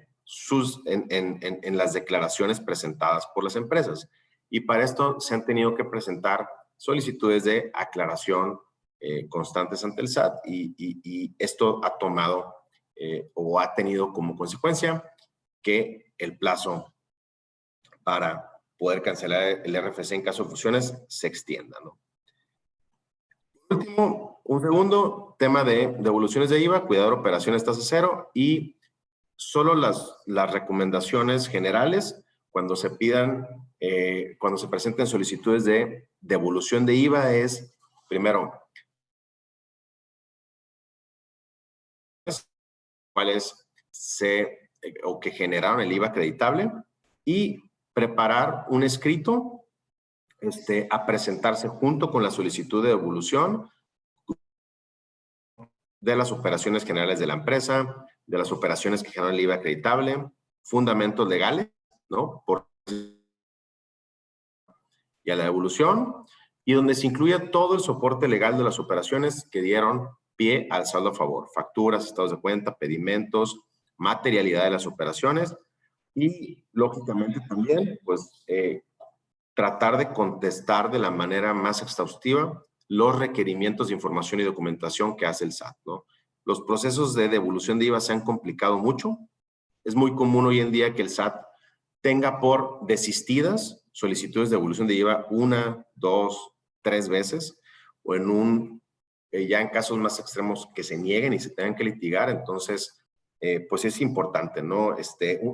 las declaraciones presentadas por las empresas. Y para esto se han tenido que presentar solicitudes de aclaración constantes ante el SAT y esto ha tomado o ha tenido como consecuencia que el plazo para poder cancelar el RFC en caso de fusiones se extienda, ¿no? Por último, un segundo tema de devoluciones de IVA, cuidado de operaciones tasa cero y solo las recomendaciones generales cuando se pidan, cuando se presenten solicitudes de devolución de IVA es, primero, cuáles o que generaron el IVA acreditable y preparar un escrito a presentarse junto con la solicitud de devolución de las operaciones generales de la empresa, de las operaciones que generan el IVA acreditable, fundamentos legales, ¿no? Y a la devolución, y donde se incluya todo el soporte legal de las operaciones que dieron pie al saldo a favor, facturas, estados de cuenta, pedimentos, materialidad de las operaciones y, lógicamente, también, pues, tratar de contestar de la manera más exhaustiva los requerimientos de información y documentación que hace el SAT, ¿no? Los procesos de devolución de IVA se han complicado mucho. Es muy común hoy en día que el SAT tenga por desistidas solicitudes de devolución de IVA 1, 2, 3 veces, o ya en casos más extremos que se nieguen y se tengan que litigar. Entonces, pues es importante, ¿no?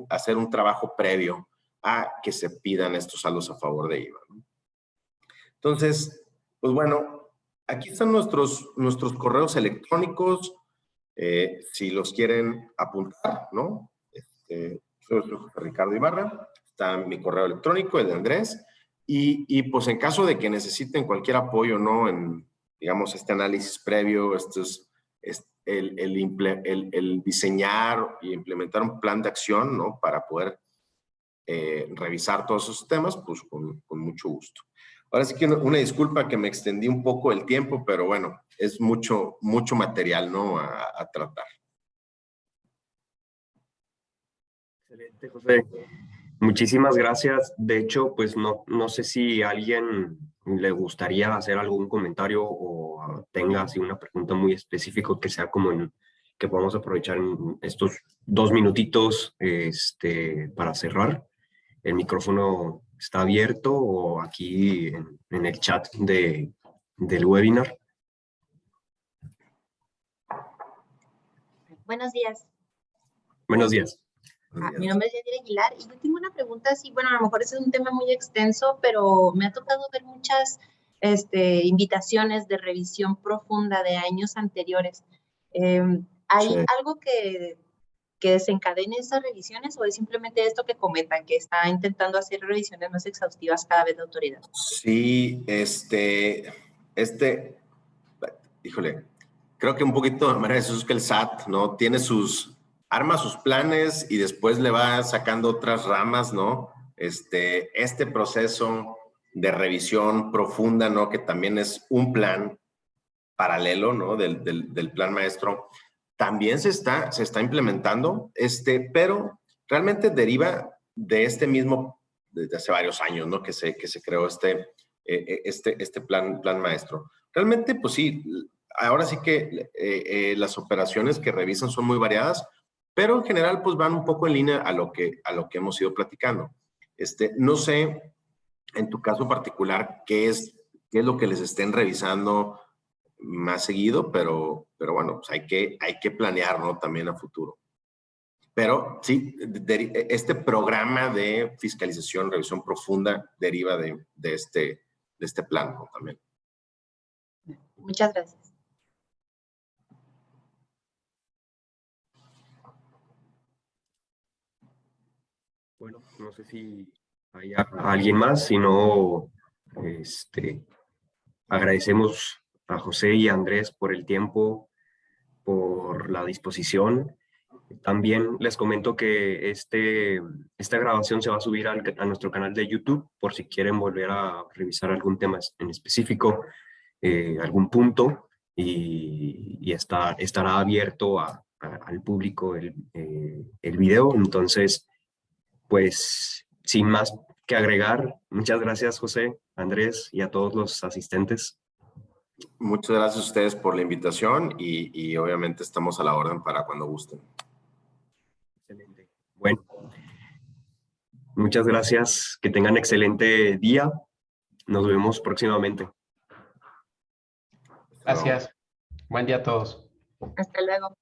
Hacer un trabajo previo a que se pidan estos saldos a favor de IVA, ¿no? Entonces, pues bueno, aquí están nuestros correos electrónicos, si los quieren apuntar, ¿no? Soy Ricardo Ibarra, está mi correo electrónico, el de Andrés, y pues en caso de que necesiten cualquier apoyo, ¿no? En, digamos, este análisis previo, el diseñar y implementar un plan de acción, ¿no? Para poder revisar todos esos temas, pues con mucho gusto. Ahora sí que una disculpa que me extendí un poco el tiempo, pero bueno, es mucho material, ¿no? A tratar. Excelente, José. Muchísimas gracias. De hecho, pues no sé si a alguien le gustaría hacer algún comentario o tenga así una pregunta muy específica que sea como que podamos aprovechar en estos 2 minutitos para cerrar. El micrófono está abierto o aquí en el chat del webinar. Buenos días. Buenos días. Mi nombre es Yadira Aguilar y yo tengo una pregunta así, bueno, a lo mejor ese es un tema muy extenso, pero me ha tocado ver muchas invitaciones de revisión profunda de años anteriores. ¿Hay Sí. algo que que desencadene esas revisiones, o es simplemente esto que comentan, que está intentando hacer revisiones más exhaustivas cada vez la autoridad? Sí, híjole, creo que un poquito de manera eso es que el SAT, ¿no? Arma sus planes y después le va sacando otras ramas, ¿no? Este proceso de revisión profunda, ¿no? Que también es un plan paralelo, ¿no? Del plan maestro, también se está implementando, pero realmente deriva de este mismo, desde hace varios años, ¿no? Que se creó este plan maestro. Realmente, pues sí, ahora sí que las operaciones que revisan son muy variadas, pero en general, pues van un poco en línea a lo que hemos ido platicando. No sé, en tu caso particular, qué es lo que les estén revisando más seguido, pero bueno, pues hay que planear, ¿no? También a futuro. Pero sí, este programa de fiscalización, revisión profunda, deriva de este plan, ¿no? También. Muchas gracias. Bueno, no sé si hay alguien más, si no, agradecemos a José y a Andrés por el tiempo, por la disposición. También les comento que esta grabación se va a subir a nuestro canal de YouTube por si quieren volver a revisar algún tema en específico, algún punto, y estará abierto al público el video. Entonces, pues, sin más que agregar, muchas gracias, José, Andrés, y a todos los asistentes. Muchas gracias a ustedes por la invitación y obviamente estamos a la orden para cuando gusten. Excelente. Bueno, muchas gracias. Que tengan excelente día. Nos vemos próximamente. Gracias. Buen día a todos. Hasta luego.